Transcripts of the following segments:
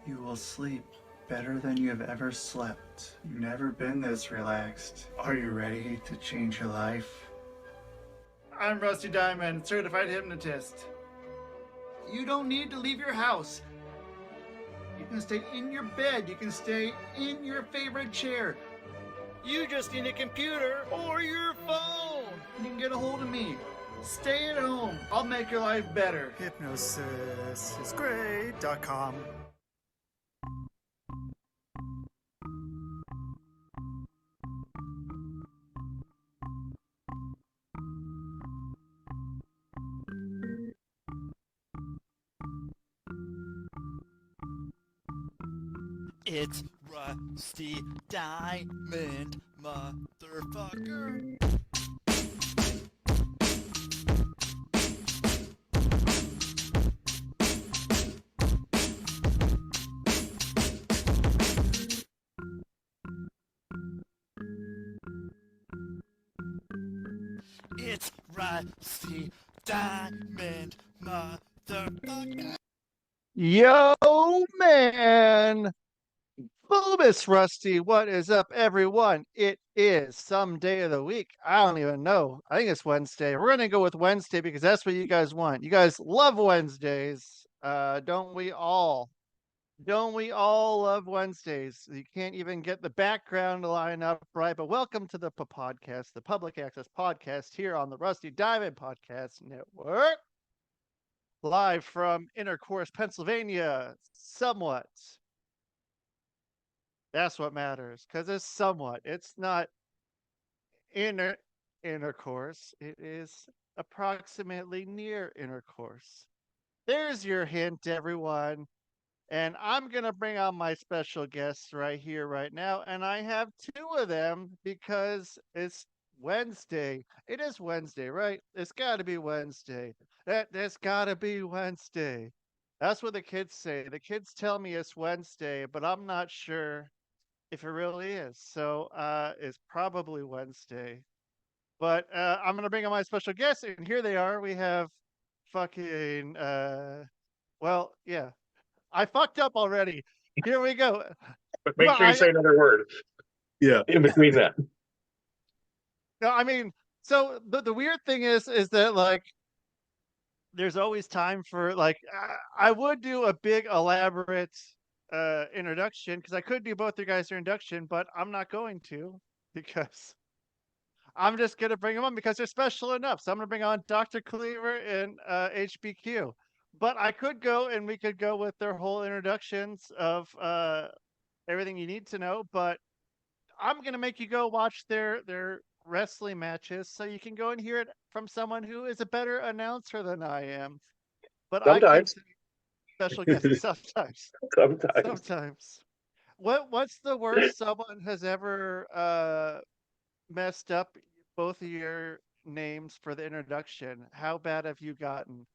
You will sleep better than you have ever slept. You've never been this relaxed. Are you ready to change your life? I'm Rusty Diamond, certified hypnotist. You don't need to leave your house. You can stay in your bed. You can stay in your favorite chair. You just need a computer or your phone. You can get a hold of me. Stay at home. I'll make your life better. Hypnosisisgreat.com. It's Rusty Diamond, motherfucker. It's Rusty Diamond, motherfucker. Yo, man. Bulbous Rusty, what is up, everyone? It is some day of the week. I don't even know. I think it's Wednesday. We're going to go with Wednesday because that's what you guys want. You guys love Wednesdays. Don't we all? Don't we all love Wednesdays? You can't even get the background to line up right. But welcome to the podcast, the public access podcast here on the Rusty Diamond Podcast Network. Live from Intercourse, Pennsylvania, somewhat. That's what matters, because it's somewhat. It's not intercourse. It is approximately near intercourse. There's your hint, everyone. And I'm going to bring on my special guests right here, right now. And I have two of them because it's Wednesday. It is Wednesday, right? It's got to be Wednesday. That's got to be Wednesday. That's what the kids say. The kids tell me it's Wednesday, but I'm not sure if it really is. So it's probably Wednesday. But I'm going to bring on my special guests. And here they are. We have fucking, well, yeah. I fucked up already. Here we go. But make sure you say another word. Yeah. In between that. No, I mean, so the weird thing is that like there's always time for like I would do a big elaborate introduction because I could do both your guys' introduction, but I'm not going to because I'm just gonna bring them on because they're special enough. So I'm gonna bring on Dr. Kliever and HBQ. But I could go and we could go with their whole introductions of everything you need to know. But I'm gonna make you go watch their wrestling matches so you can go and hear it from someone who is a better announcer than I am. But Sometimes. I can special guest sometimes. Sometimes. Sometimes. What's the worst someone has ever messed up both of your names for the introduction? How bad have you gotten?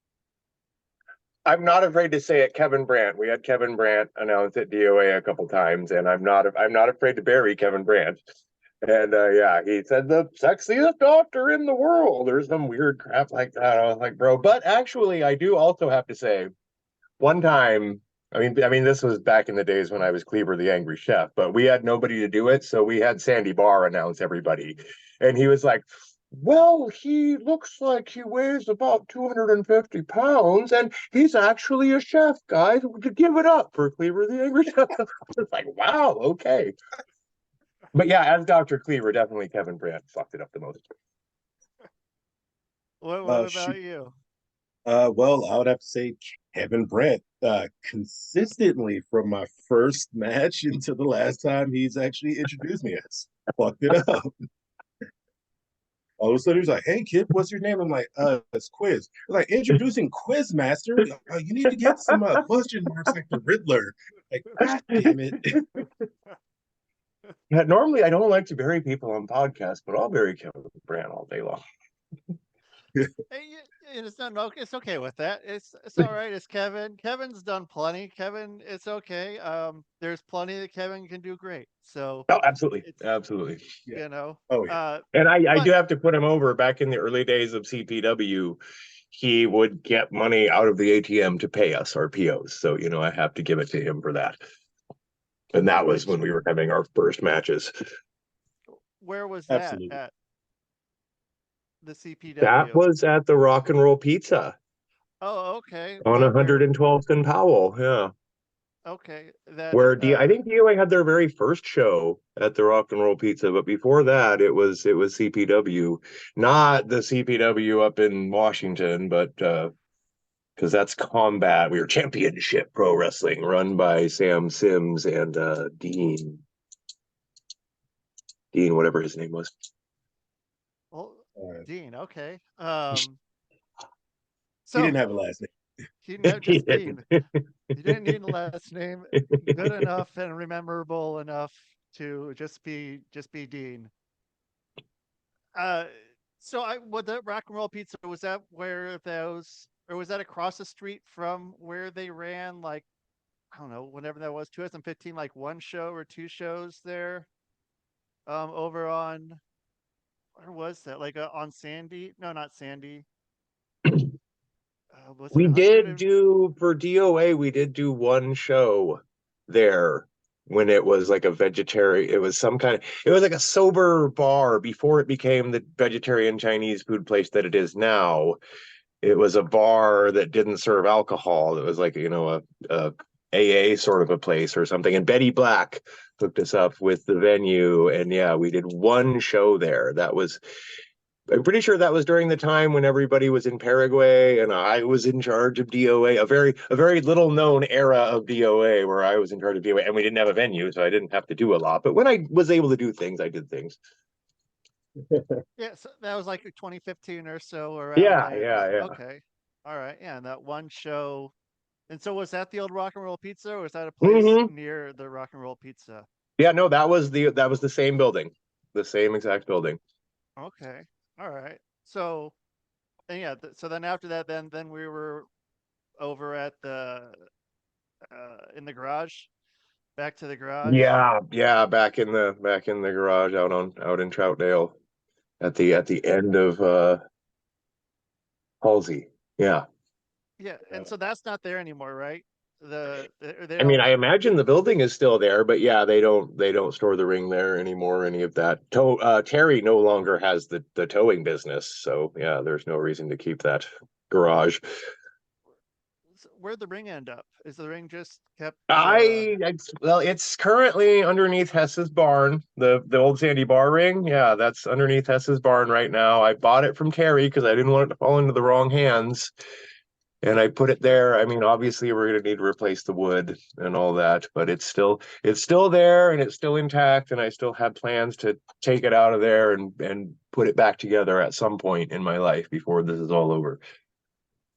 I'm not afraid to say it, Kevin Brandt. We had Kevin Brandt announce at DOA a couple times, and I'm not afraid to bury Kevin Brandt. And yeah, he said the sexiest doctor in the world, or some weird crap like that. I was like, bro. But actually, I do also have to say, one time, I mean, this was back in the days when I was Kliever the Angry Chef, but we had nobody to do it, so we had Sandy Barr announce everybody, and he was like, well, he looks like he weighs about 250 pounds, and he's actually a chef, guys. Give it up for Kliever the Angry Chef. It's like, wow, okay. But yeah, as Dr. Kliever, definitely Kevin Brandt fucked it up the most. What about you? Well, I would have to say Kevin Brandt. Consistently from my first match until the last time he's actually introduced me as. Fucked it up. All of a sudden, he was like, hey, kid, what's your name? I'm like, it's Quiz. Like, introducing Quiz Master. You need to get some question marks like the Riddler. Like, God damn it. Yeah, normally I don't like to bury people on podcasts, but I'll bury Kevin Brandt all day long. It's not it's okay with that. It's all right. It's Kevin. Kevin's done plenty. Kevin, it's okay. There's plenty that Kevin can do great. So Oh, absolutely, absolutely. You know. Oh yeah. And I do have to put him over. Back in the early days of CPW, he would get money out of the ATM to pay us our POs. So, I have to give it to him for that. And that was Which when we were having our first matches. where was that Absolutely. at the That CPW? was at the Rock and Roll Pizza Oh, okay. on Well, where? 112th and Powell. Yeah. Okay, that Where I think DOA had their very first show at the Rock and Roll Pizza, but before that it was CPW, not the CPW up in Washington, but because that's Combat. We were Championship Pro Wrestling, run by Sam Sims and Dean, whatever his name was. well, Uh, Dean. Okay. he didn't So have a last name. he know He just didn't. Dean. He didn't need a last name. Good enough and memorable enough to just be Dean. Uh, so I what the Rock and Roll Pizza, was that where those, or was that across the street from where they ran, like, I don't know, whenever that was, 2015, like one show or two shows there, over on, where was that, like, on Sandy? No, not Sandy. Was it We did 100? do for DOA, we did do one show there when it was like a vegetarian, it was some kind of, it was like a sober bar before it became the vegetarian Chinese food place that it is now. It was a bar that didn't serve alcohol. It was like, a AA sort of a place or something. And Betty Black hooked us up with the venue. And yeah, we did one show there. I'm pretty sure that was during the time when everybody was in Paraguay and I was in charge of DOA, a very little known era of DOA where I was in charge of DOA and we didn't have a venue, so I didn't have to do a lot. But when I was able to do things, I did things. Yeah, so that was like 2015 or so, around Yeah, there. yeah, yeah. Okay. All right. Yeah, and that one show. And so was that the old Rock and Roll Pizza, or was that a place Hmm. near the Rock and Roll Pizza? Yeah, no, that was the same building, the same exact building. Okay. All right. So, and yeah, so then after that, then we were over at the, in the garage, back to the garage. Yeah, yeah, back in the garage out in Troutdale at the end of Halsey. Yeah. Yeah, and so that's not there anymore, right? They I mean, don't. I imagine the building is still there, but yeah, they don't store the ring there anymore, any of that. Terry no longer has the towing business, so yeah, there's no reason to keep that garage. Where'd the ring end up? Is the ring just kept? Well, it's currently underneath Hess's barn, the old Sandy bar ring. Yeah, that's underneath Hess's barn right now. I bought it from Terry because I didn't want it to fall into the wrong hands. And I put it there. I mean, obviously we're going to need to replace the wood and all that, but it's still there and it's still intact. And I still have plans to take it out of there and put it back together at some point in my life before this is all over.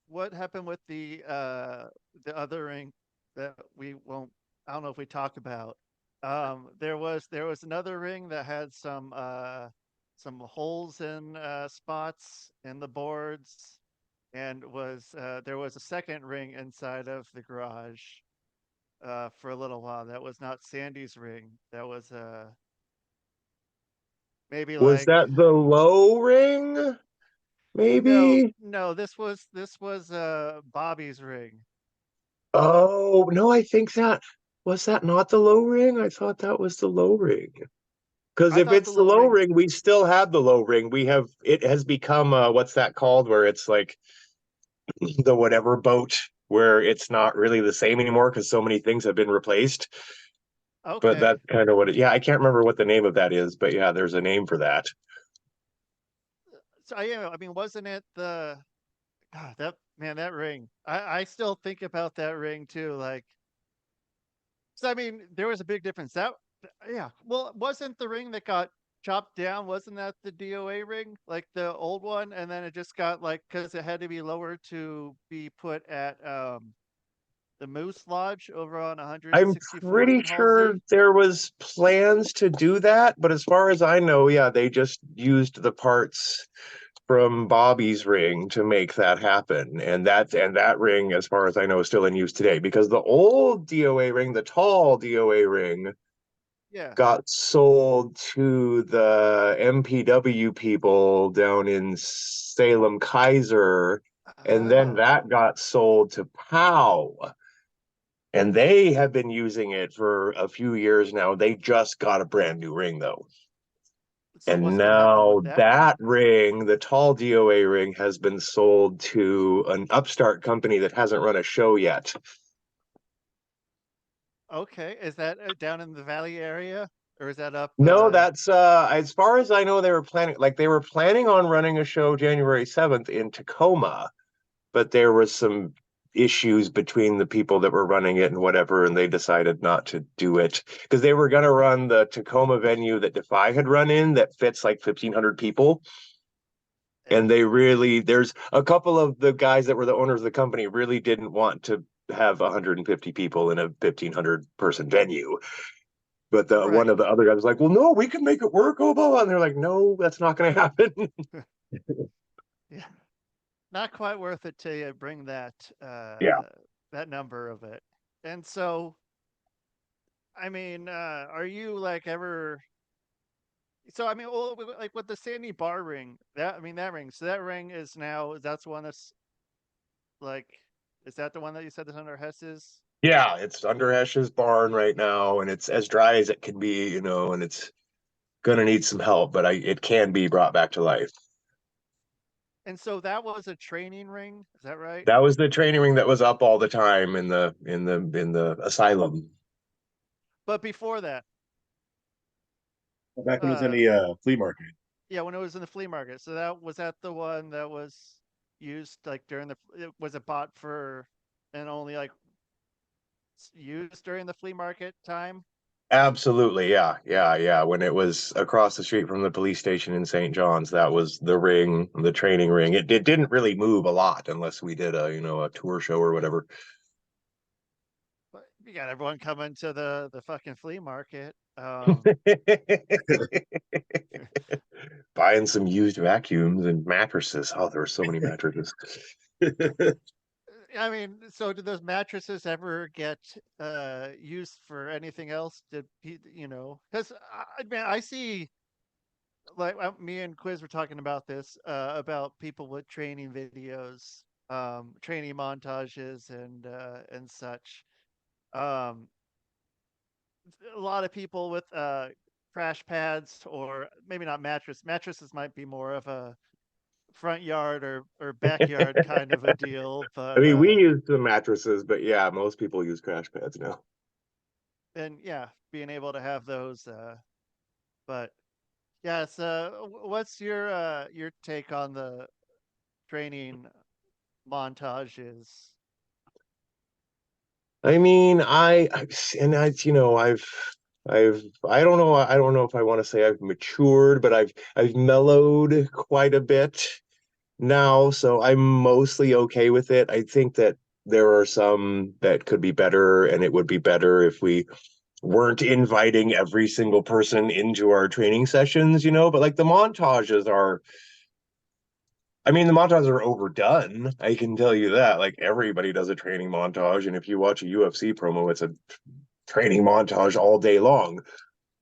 What happened with the other ring that we won't? I don't know if we talked about. There was another ring that had some holes in, spots in the boards, and there was a second ring inside of the garage, for a little while. That was not Sandy's ring. That was, maybe Was like, that the low ring? no, Maybe? no. This was Bobby's ring. Oh, no, I think that was that not the low ring? I thought that was the low ring. Because I if thought the it's the low low ring. ring, we still have the low ring. It has become what's that called? Where it's like the whatever boat, where it's not really the same anymore because so many things have been replaced. But Okay. that's kind of yeah, I can't remember what the name of that is, but yeah, there's a name for that. So yeah, I mean, wasn't it the, God, that man, that ring? I still think about that ring too. Like, so I mean, there was a big difference. Yeah. Well, wasn't the ring that got chopped down? Wasn't that the DOA ring, like the old one? And then it just got, like, because it had to be lowered to be put at, the Moose Lodge over on I'm 164th pretty and sure Halsey. there was plans to do that, but as far as I know, yeah, they just used the parts from Bobby's ring to make that happen. And that ring, as far as I know, is still in use today because the old DOA ring, the tall DOA ring, Yeah. got sold to the MPW people down in Salem Kaiser And then Oh, that got sold to POW. And they have been using it for a few years now. They just got a brand new ring though. so And what's going to happen with now that ring? that ring, the tall DOA ring, has been sold to an upstart company that hasn't run a show yet. Okay, is that down in the Valley area, or is that up? No, that's as far as I know, they were planning on running a show January 7th in Tacoma, but there was some issues between the people that were running it and whatever, and they decided not to do it because they were going to run the Tacoma venue that Defy had run in that fits like 1,500 people. And there's a couple of the guys that were the owners of the company really didn't want to have 150 people in a 1,500 person venue. But the one right. of the other guys was like, "Well, no, we can make it work." Oh, blah, blah. And they're like, "No, that's not going to happen." Yeah, not quite worth it to you bring Yeah. that number of it. And so, I mean, are you like ever? So I mean, well, like with the Sandy Bar ring, that I mean that ring. So that ring is now that's the one that's like, is that the one that you said is under Hess's? Yeah, it's under Hesh's barn right now, and it's as dry as it can be, and it's gonna need some help, but it can be brought back to life. And so that was a training ring, is that right? That was the training ring that was up all the time in the asylum. But before that, Back when it was in uh, the flea market. yeah, when it was in the flea market. So that was that the one that was used like during was it bought for and only like used during the flea market time? Absolutely, yeah, yeah, yeah. When it was across the street from the police station in St. John's, that was the ring, the training ring. It didn't really move a lot unless we did a tour show or whatever. But you got everyone coming to the fucking flea market. Buying some used vacuums and mattresses. Oh, there were so many mattresses. I mean, so did those mattresses ever get used for anything else? Because I mean, I see like me and Quiz were talking about this about people with training videos, training montages, and such. Um, a lot of people with crash pads, or maybe not mattresses might be more of a front yard or backyard kind of a deal, I but mean, we used the mattresses, but yeah, most people use crash pads now. and yeah, being able to have those. But yes, what's your take on the training montages? I mean, and I don't know if I want to say I've matured, but I've mellowed quite a bit now, so I'm mostly okay with it. I think that there are some that could be better, and it would be better if we weren't inviting every single person into our training sessions. But like the montages are, I mean, the montages are overdone. I can tell you that. Like everybody does a training montage, and if you watch a UFC promo, it's a training montage all day long.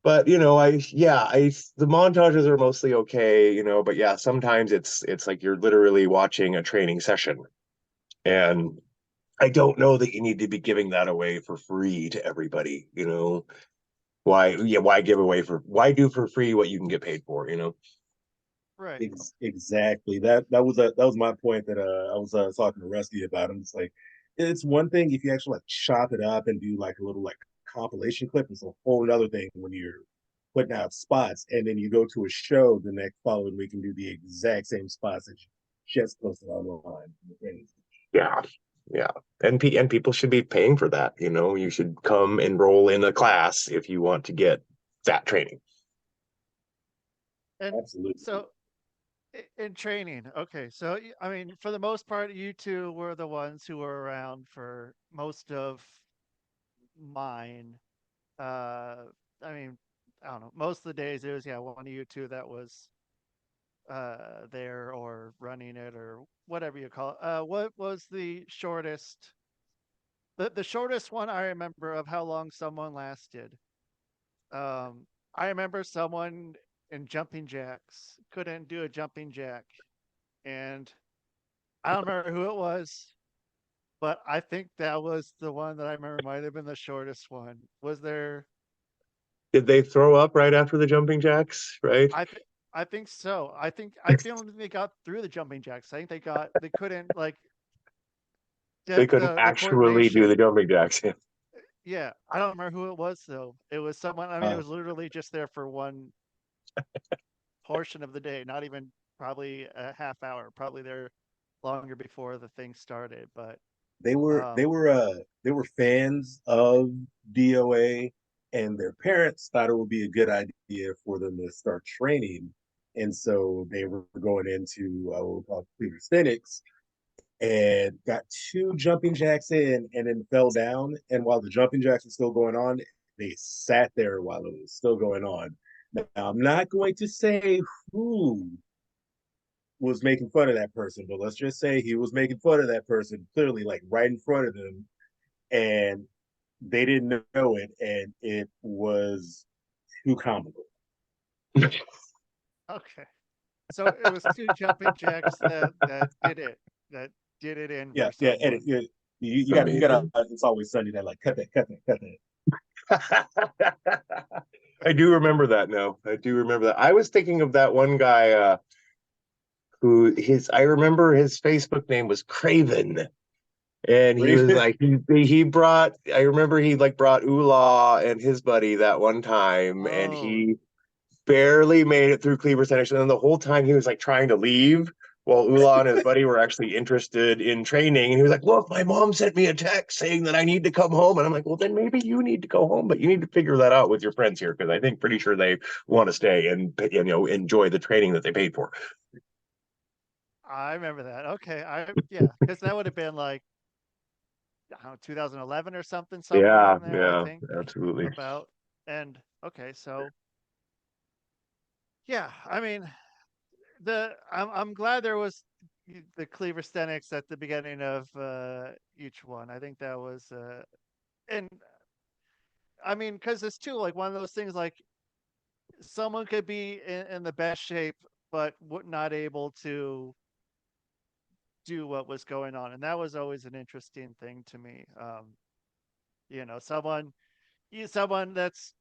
But the montages are mostly okay. But yeah, sometimes it's like you're literally watching a training session, and I don't know that you need to be giving that away for free to everybody. Why do for free what you can get paid for? Right. Exactly. That was my point that I was talking to Rusty about. I'm just like, it's one thing if you actually like chop it up and do like a little like compilation clip. It's a whole other thing when you're putting out spots and then you go to a show the next following week and do the exact same spots that you just posted online. Yeah, yeah. And people should be paying for that. You should come enroll in a class if you want to get that training. And Absolutely. so in training, okay. So I mean, for the most part, you two were the ones who were around for most of mine. Uh, I mean, I don't know. Most of the days it was yeah, one of you two that was there or running it or whatever you call it. What was the shortest one I remember of how long someone lasted? I remember someone in jumping jacks couldn't do a jumping jack, and I don't remember who it was, but I think that was the one that I remember might have been the shortest one. Was there? Did they throw up right after the jumping jacks? Right? I think I think so. I don't think they got through the jumping jacks. I think they couldn't like They get couldn't the actually do the coordination. jumping jacks. Yeah. Yeah, I don't remember who it was though. It was someone. I mean, it Uh, was literally just there for one portion of the day, not even probably a half hour. Probably there longer before the thing started. But they were they um, were uh they were fans of DOA, and their parents thought it would be a good idea for them to start training, and so they were going into what we call calisthenics, and got two jumping jacks in, and then fell down. And while the jumping jacks were still going on, they sat there while it was still going on. Now, I'm not going to say who was making fun of that person, but let's just say he was making fun of that person clearly, like right in front of them, and they didn't know it, and it was too comical. okay. So it was two jumping jacks that did it in Yeah, for yeah, and someone. you got Amazing. It's always sunny. That like cut that, cut that, cut that. I do remember that now. I do remember that. I was thinking of that one guy who his I remember his Facebook name was Craven. And he was Raven. like he brought I remember he like brought Ula and his buddy that one time, and Oh, he barely made it through Kliever Center. And then the whole time he was like trying to leave while Ula and his buddy were actually interested in training. And he was like, look, my mom sent me a text saying that I need to come home. And I'm like, well, then maybe you need to go home, but you need to figure that out with your friends here, because I think pretty sure they want to stay and enjoy the training that they paid for. I remember that. Okay, yeah, because that would have been like I don't know, 2011 or something, somewhere Yeah, in there. I yeah, think absolutely. about and okay, so yeah, I mean I'm glad there was the Cleaver Stenics at the beginning of each one. I think that was and I mean because it's too like one of those things like someone could be in the best shape but not able to do what was going on, and that was always an interesting thing to me. You know, someone that's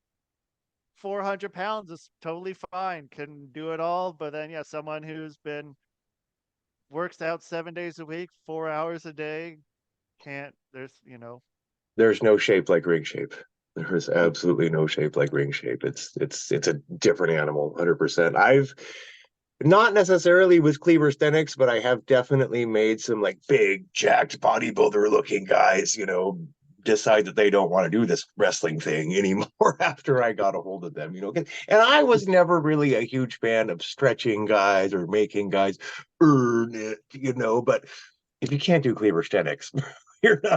400 pounds is totally fine, can do it all. But then, yeah, someone who's been works out 7 days a week, 4 hours a day, can't. There's no shape like ring shape. There is absolutely no shape like ring shape. It's a different animal, 100%. I've not necessarily with cleaver but I have definitely made some like big jacked bodybuilder looking guys, decide that they don't want to do this wrestling thing anymore after I got a hold of them, and I was never really a huge fan of stretching guys or making guys earn it, but if you can't do cleaver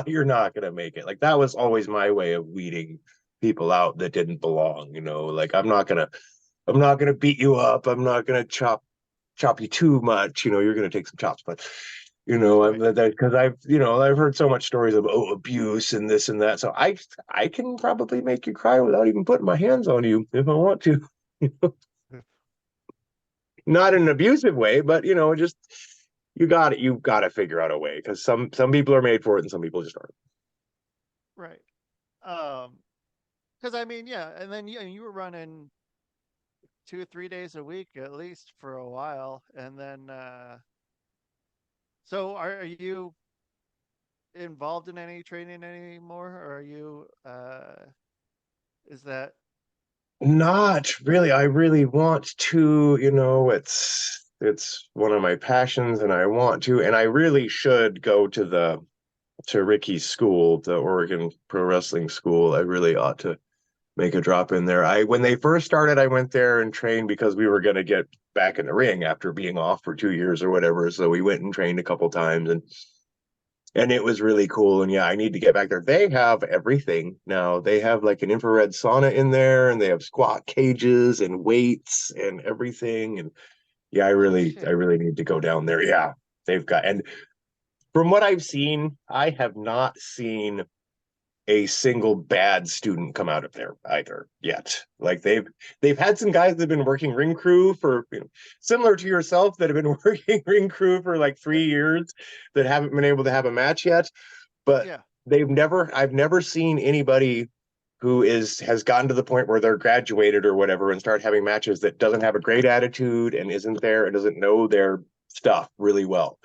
you're not gonna make it. Like that was always my way of weeding people out that didn't belong, like I'm not gonna beat you up. I'm not gonna chop you too much. You're gonna take some chops, but I'm Right, that because I've heard so much stories of abuse and this and that. So I can probably make you cry without even putting my hands on you if I want to. Not in an abusive way, but just you got to figure out a way, because some people are made for it and some people just aren't. right. Because I mean, yeah, and then you were running 2 or 3 days a week at least for a while, and then so are you involved in any training anymore, or are you is that Not really. I really want to, it's one of my passions and I want to, and I really should go to Ricky's school, the Oregon Pro Wrestling School. I really ought to make a drop in there. When they first started, I went there and trained because we were going to get back in the ring after being off for 2 years or whatever. So we went and trained a couple times, and it was really cool. And yeah, I need to get back there. They have everything now. They have like an infrared sauna in there, and they have squat cages and weights and everything. And yeah, I holy really, I shit? really need to go down there. Yeah, they've got, and from what I've seen, I have not seen a single bad student come out of there either yet. Like they've had some guys that have been working ring crew for, similar to yourself, that have been working ring crew for like Yeah. 3 years that haven't been able to have a match yet. But Yeah. I've never seen anybody who has gotten to the point where they're graduated or whatever and start having matches that doesn't have a great attitude and isn't there and doesn't know their stuff really well.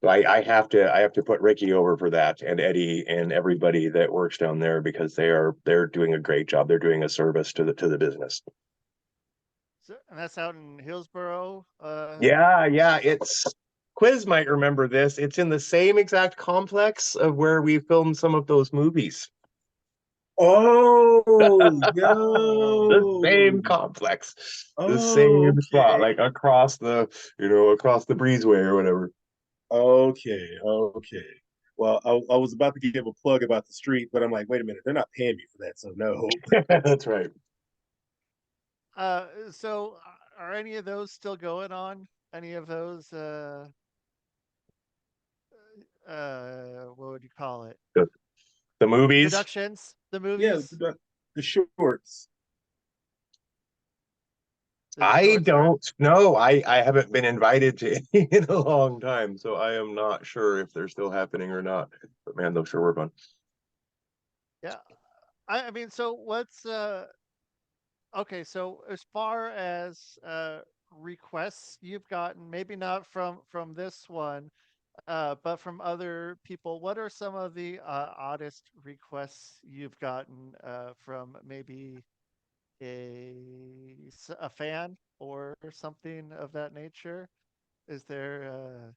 So I have to put Ricky over for that, and Eddie and everybody that works down there, because they're doing a great job. They're doing a service to the business. So, and that's out in Hillsboro. Yeah, it's Quiz might remember this. It's in the same exact complex of where we filmed some of those movies. Oh, The yo. same complex, the Oh, same spot, okay. like across the breezeway or whatever. Okay. Well, I was about to give a plug about the street, but I'm like, wait a minute, they're not paying me for that, so no. That's right. So are any of those still going on? Any of those what would you call it? The, the movies. Productions, the Yeah, movies, the shorts. the I shorts are. don't know. I haven't been invited to any in a long time, so I am not sure if they're still happening or not. But man, those sure were fun. Yeah. I mean, so what's okay, so as far as requests you've gotten, maybe not from this one, but from other people, what are some of the oddest requests you've gotten from maybe a fan or something of that nature? Is there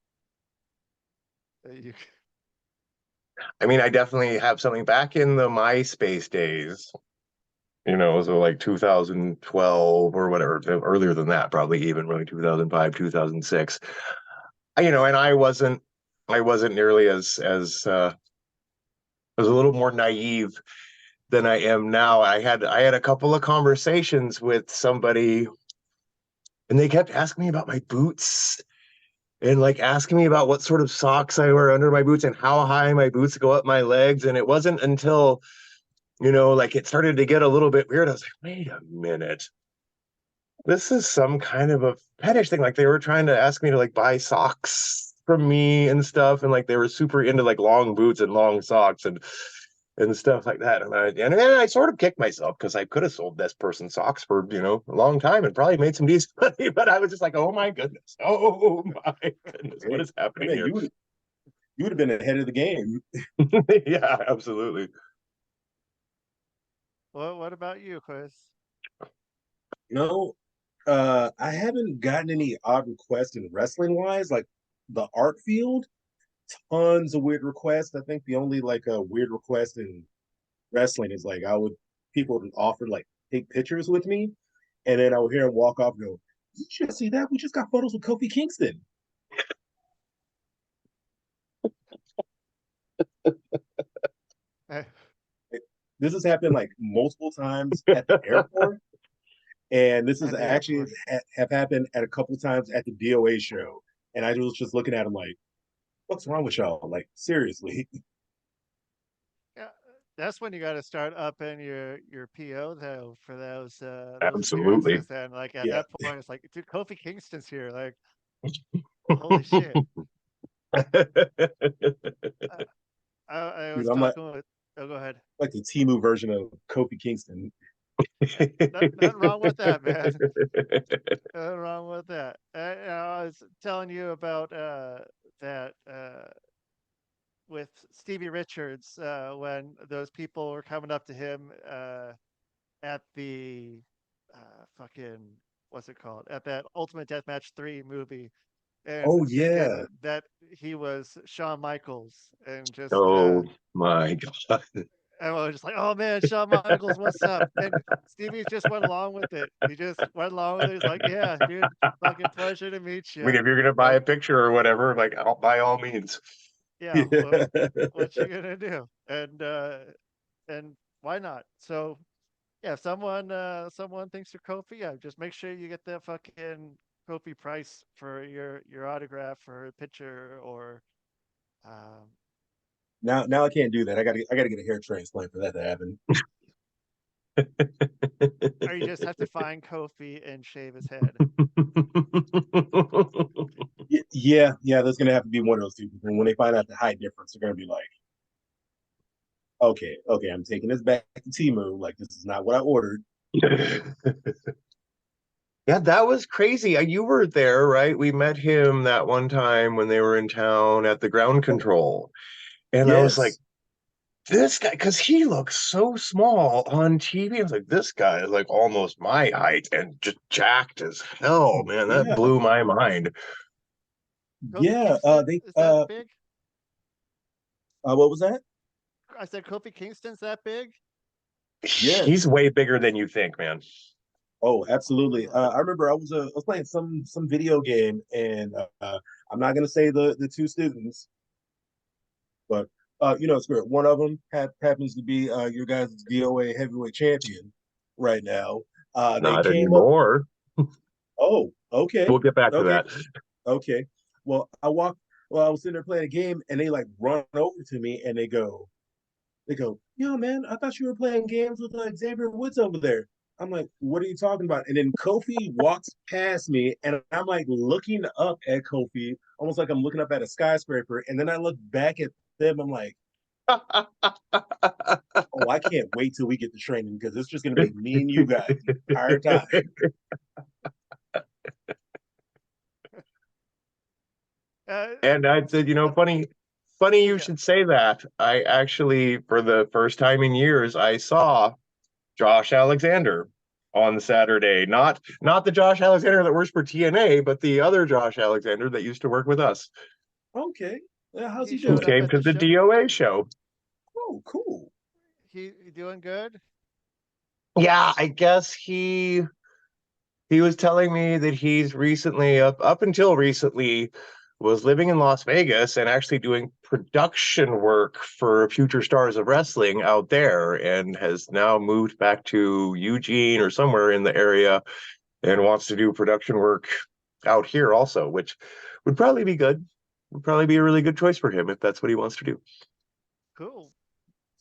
you, I mean, I definitely have something back in the MySpace days, so like 2012 or whatever, earlier than that, probably even really 2005, 2006. And I wasn't nearly I was a little more naive than I am now. I had a couple of conversations with somebody, and they kept asking me about my boots and like asking me about what sort of socks I wear under my boots and how high my boots go up my legs. And it wasn't until, like it started to get a little bit weird. I was like, wait a minute. This is some kind of a fetish thing. Like they were trying to ask me to like buy socks from me and stuff. And like they were super into like long boots and long socks and stuff like that. And then I sort of kicked myself because I could have sold this person socks for, a long time and probably made some decent money. But I was just like, oh my goodness. Oh my goodness. What Hey, is happening man, here? you would have been ahead of the game. Yeah, absolutely. what about you, Chris? No, I haven't gotten any odd requests in wrestling wise, like the art field. Tons of weird requests. I think the only like a weird request in wrestling is like people would offer like take pictures with me, and then I would hear him walk off and go, "Did you just see that? We just got photos with Kofi Kingston." Eh, This has happened like multiple times at the airport, and this is at the actually airport. have happened at a couple times at the DOA show. And I was just looking at him like, "What's wrong with y'all? Like seriously?" Yeah, that's when you got to start upping your PO though for those Absolutely. appearances. Then, like at Yeah, that point, it's like, dude, Kofi Kingston's here. Like, holy shit! Uh, I dude, was I'm talking with. Oh, go ahead. like the Timu version of Kofi Kingston. Nothing wrong with that, man. Nothing wrong with that. I was telling you about that with Stevie Richards when those people were coming up to him at the fucking what's it called at that Ultimate Deathmatch 3 movie and Oh yeah. thinking that he was Shawn Michaels and just Oh my God. everyone was just like, oh man, Shawn Michaels, what's up? And Stevie just went along with it. He just went along with it. He's like, yeah, dude, fucking pleasure to meet I mean, you. if you're gonna buy And a picture or whatever, like by all means. yeah, Yeah. what you gonna do? And why not? So yeah, if someone thinks you're Kofi, yeah, just make sure you get that fucking Kofi price for your autograph or a picture or um Now I can't do that. I gotta get a hair transplant for that to happen. Or you just have to find Kofi and shave his head. Yeah, there's gonna have to be one of those two. And when they find out the height difference, they're gonna be like, okay, I'm taking this back to Timu. Like this is not what I ordered. Yeah, that was crazy. You were there, right? We met him that one time when they were in town at the ground control. And I was like, Yes. this guy, because he looks so small on TV. I was like, this guy is like almost my height and just jacked as hell, man. That Yeah. blew my mind. Kofi Yeah. Kingston They is that big? what was that? I said Kofi Kingston's that big? Yes. He's way bigger than you think, man. Oh, absolutely. Really? I remember I was playing some video game, and I'm not gonna say the two students, but Spirit. One of them happens to be your guys' DOA heavyweight champion right now. They Not came up. anymore. Oh, okay, We'll get back to okay, that. okay. Well, I was sitting there playing a game, and they like run over to me, and they go, yo, man, I thought you were playing games with Xavier Woods over there. I'm like, what are you talking about? And then Kofi walks past me, and I'm like looking up at Kofi, almost like I'm looking up at a skyscraper. And then I look back at them. I'm like, oh, I can't wait till we get to training because it's just going to be me and you guys the entire time. And I said, funny you Yeah. should say that. I actually, for the first time in years, I saw Josh Alexander on Saturday. Not the Josh Alexander that works for TNA, but the other Josh Alexander that used to work with us. Okay. How's He he He showed doing? up came at to the the show. DOA show. Oh, cool. He doing good? Yeah, I guess he was telling me that he's recently up until recently was living in Las Vegas and actually doing production work for Future Stars of Wrestling out there and has now moved back to Eugene or somewhere in the area and wants to do production work out here also, which would probably be good. Would probably be a really good choice for him if that's what he wants to do. Cool.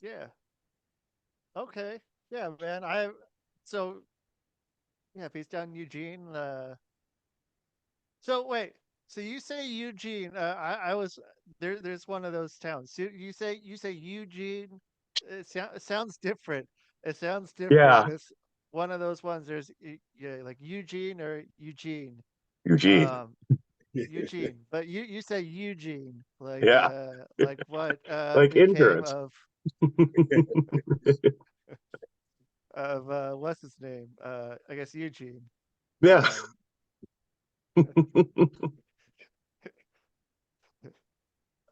Yeah. Okay. Yeah, man. So yeah, if he's down in Eugene, so wait, so you say Eugene? I was there. There's one of those towns. You say Eugene. It sounds different. It sounds different. Yeah, It's one of those ones. Yeah, like Eugene or Eugene. Eugene. Um, Eugene, but you say Eugene, Yeah, like what like became insurance. of what's his name? I guess Eugene. Yeah.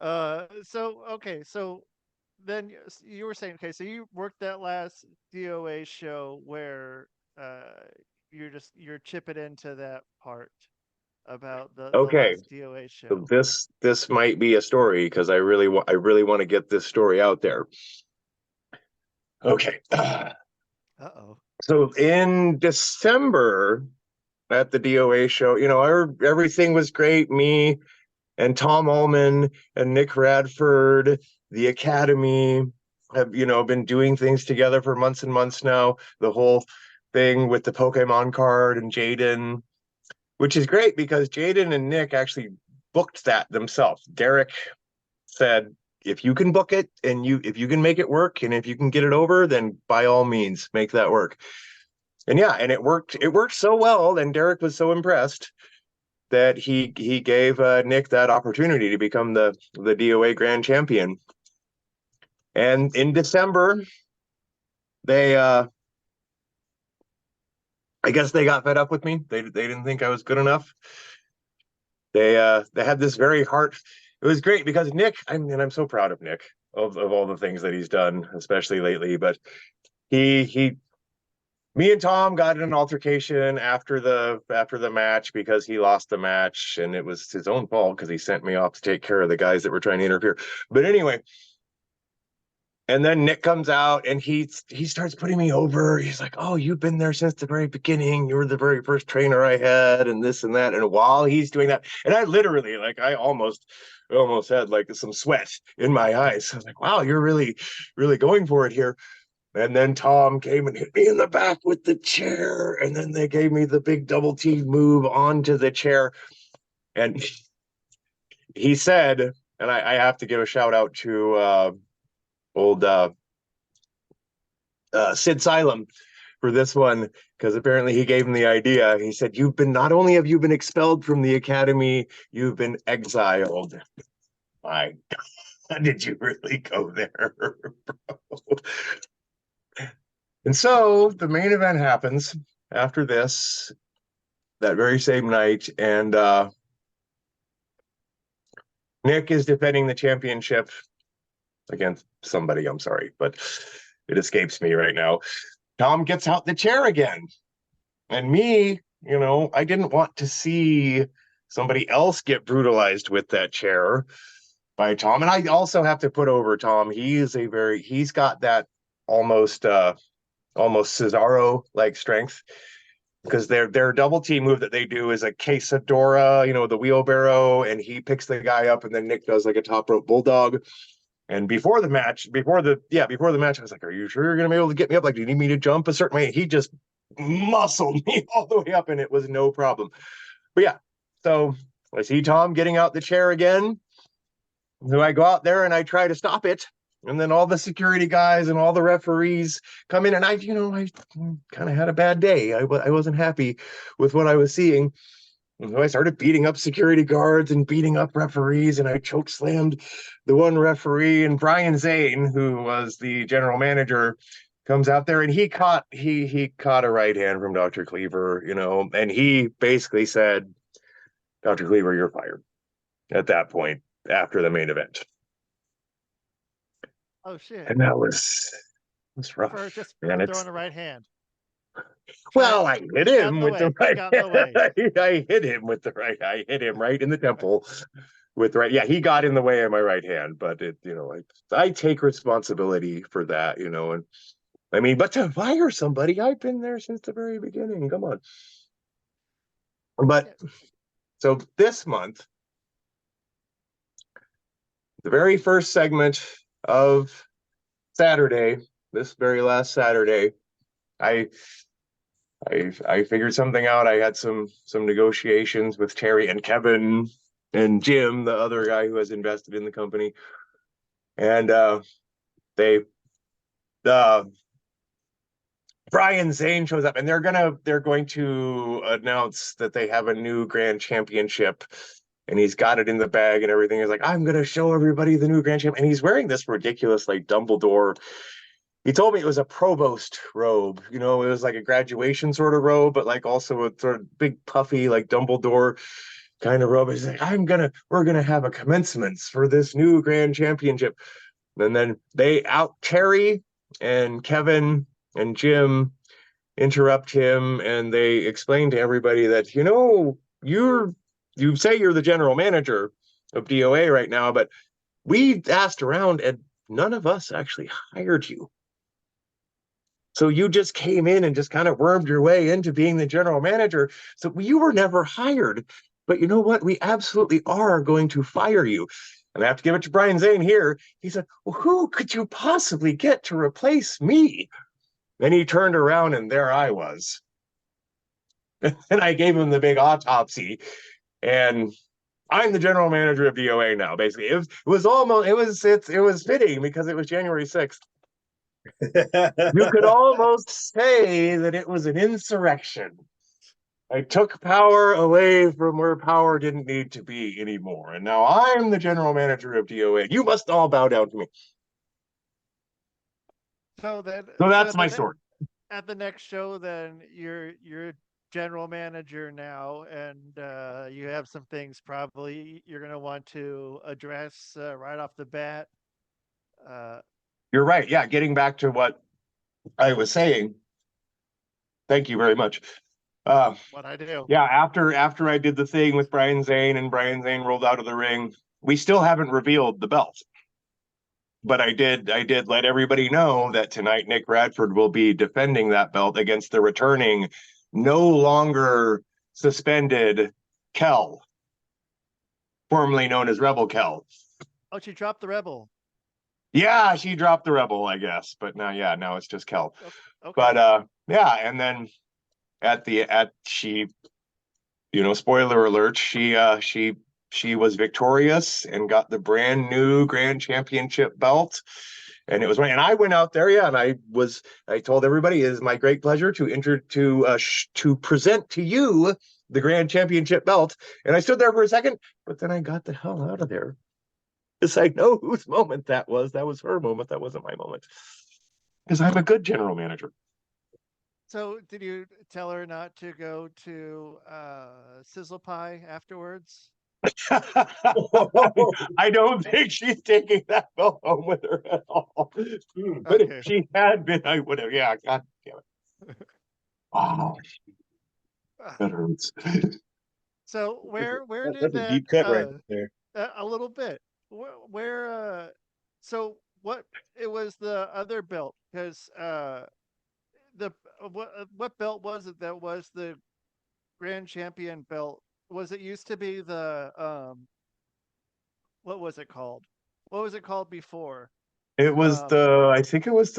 Um, so okay, so then you were saying, okay, so you worked that last DOA show where you're chipping into that part about the Okay. last DOA So show. this might be a story because I really want to get this story out there. Okay. Uh-oh. So in December at the DOA show, everything was great. Me and Tom Ullman and Nick Radford, the Academy have, been doing things together for months and months now. The whole thing with the Pokemon card and Jaden, which is great because Jaden and Nick actually booked that themselves. Derek said, if you can book it and if you can make it work and if you can get it over, then by all means make that work. And yeah, and it worked so well, and Derek was so impressed that he gave Nick that opportunity to become the DOA Grand Champion. And in December, they I guess they got fed up with me. They didn't think I was good enough. They had this very heart. It was great because Nick, I'm so proud of Nick of all the things that he's done, especially lately. But he me and Tom got in an altercation after the match because he lost the match and it was his own fault because he sent me off to take care of the guys that were trying to interfere. But anyway, And then Nick comes out and he starts putting me over. He's like, "Oh, you've been there since the very beginning. You were the very first trainer I had, and this and that." And while he's doing that, and I literally, like, I almost had like some sweat in my eyes. I was like, "Wow, you're really, really going for it here." And then Tom came and hit me in the back with the chair, and then they gave me the big double T move onto the chair. And he said, and I have to give a shout out to old Sid Silem for this one, because apparently he gave him the idea. He said, "You've been, not only have you been expelled from the academy, you've been exiled." My God, did you really go there, bro? And so the main event happens after this, that very same night, and Nick is defending the championship against somebody. I'm sorry, but it escapes me right now. Tom gets out the chair again. And me, I didn't want to see somebody else get brutalized with that chair by Tom. And I also have to put over Tom. He's got that almost Cesaro like strength, because their double team move that they do is a quesadora, the wheelbarrow, and he picks the guy up, and then Nick does like a top rope bulldog. And before the match, I was like, "Are you sure you're gonna be able to get me up? Like, do you need me to jump a certain way?" He just muscled me all the way up, and it was no problem. But yeah, so I see Tom getting out the chair again. So I go out there and I try to stop it. And then all the security guys and all the referees come in, and I kind of had a bad day. I wasn't happy with what I was seeing. And so I started beating up security guards and beating up referees, and I choke slammed the one referee. And Brian Zane, who was the general manager, comes out there, and he caught a right hand from Dr. Kliever, and he basically said, "Dr. Kliever, you're fired," at that point after the main event. Oh shit! And that was rough. For And throwing a right hand. Well, I hit him with the right. I hit him with the right. I hit him right in the temple with the right. Yeah, he got in the way of my right hand, but I take responsibility for that, and I mean, but to fire somebody, I've been there since the very beginning. Come on. But so this month, the very first segment of Saturday, this very last Saturday, I figured something out. I had some negotiations with Terry and Kevin and Jim, the other guy who has invested in the company, and Brian Zane shows up, and they're going to announce that they have a new grand championship, and he's got it in the bag and everything. He's like, "I'm gonna show everybody the new grand champ," and he's wearing this ridiculous like Dumbledore. He told me it was a provost robe. It was like a graduation sort of robe, but like also a sort of big puffy like Dumbledore kind of robe. He's like, "We're gonna have a commencements for this new grand championship." And then Terry and Kevin and Jim interrupt him, and they explain to everybody that, you say you're the general manager of DOA right now, but we asked around and none of us actually hired you. So you just came in and just kind of wormed your way into being the general manager. So you were never hired. But you know what? We absolutely are going to fire you. And I have to give it to Brian Zane here. He said, "Well, who could you possibly get to replace me?" Then he turned around, and there I was. And I gave him the big autopsy. And I'm the general manager of DOA now, basically. It was fitting because it was January 6th. You could almost say that it was an insurrection. I took power away from where power didn't need to be anymore. And now I'm the general manager of DOA. You must all bow down to me. So that's my story. At the next show, then you're general manager now, and you have some things probably you're going to want to address right off the bat. You're right. Yeah, getting back to what I was saying. Thank you very much. What I do. Yeah, after I did the thing with Brian Zane and Brian Zane rolled out of the ring, we still haven't revealed the belt. but I did let everybody know that tonight Nick Radford will be defending that belt against the returning, no longer suspended Kel, formerly known as Rebel Kel. Oh, she dropped the Rebel. Yeah, she dropped the Rebel, I guess, but now it's just Kel. Okay. But yeah, and then she, spoiler alert, she was victorious and got the brand new Grand Championship belt. And it was right. And I went out there, yeah, and I told everybody it is my great pleasure to present to you the Grand Championship belt. And I stood there for a second, but then I got the hell out of there. Because I know whose moment that was. That was her moment. That wasn't my moment. Because I'm a good general manager. So, did you tell her not to go to Sizzle Pie afterwards? I don't think she's taking that belt home with her at all. But Okay. if she had been, I would have. Yeah, God damn it. Wow, that hurts. So where did That's a that deep cut right there. a little bit where so what it was the other belt because the what belt was it that was the grand champion belt? Was it used to be the what was it called? What was it called before? It was I think it was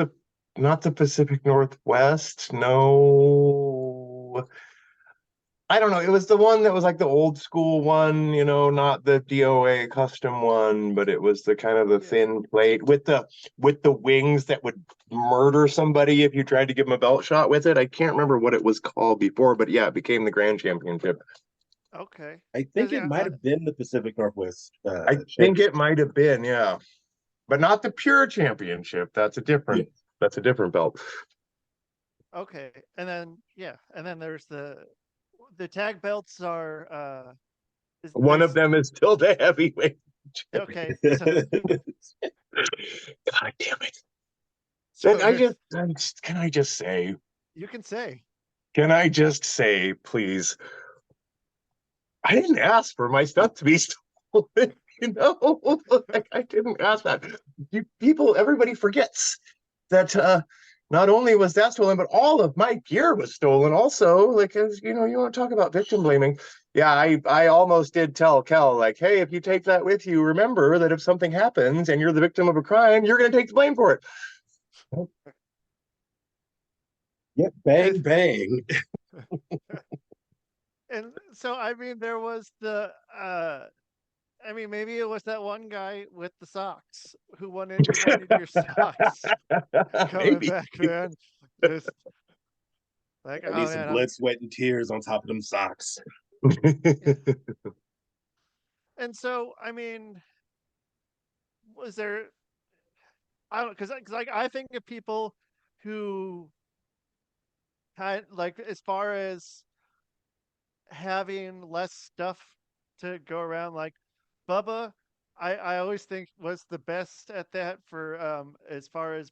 not the Pacific Northwest. No, I don't know. It was the one that was like the old school one, not the DOA custom one, but it was the kind of the Yeah. thin plate with the wings that would murder somebody if you tried to give them a belt shot with it. I can't remember what it was called before, but yeah, it became the Grand Championship. Okay. I 'Cause, think it might have been the Pacific Northwest. I think it might have been, yeah, but not the pure championship. That's a different belt. okay. And then and then there's the tag belts are One of them is still the heavyweight. okay. So God damn it. so Can I just say, you can say. please, I didn't ask for my stuff to be stolen, like I didn't ask that. Everybody forgets that not only was that stolen, but all of my gear was stolen also. Like, as you want to talk about victim blaming. Yeah, I almost did tell Kel, like, hey, if you take that with you, remember that if something happens and you're the victim of a crime, you're going to take the blame for it. Yeah, bang, bang. And so I mean there was the I mean maybe it was that one guy with the socks who wanted your socks coming Maybe. back, man. Just like I oh need some man, blood, sweat, and tears on top of them socks. and so I mean was there I don't because like I think of people who kind like as far as having less stuff to go around like Bubba, I always think was the best at that for as far as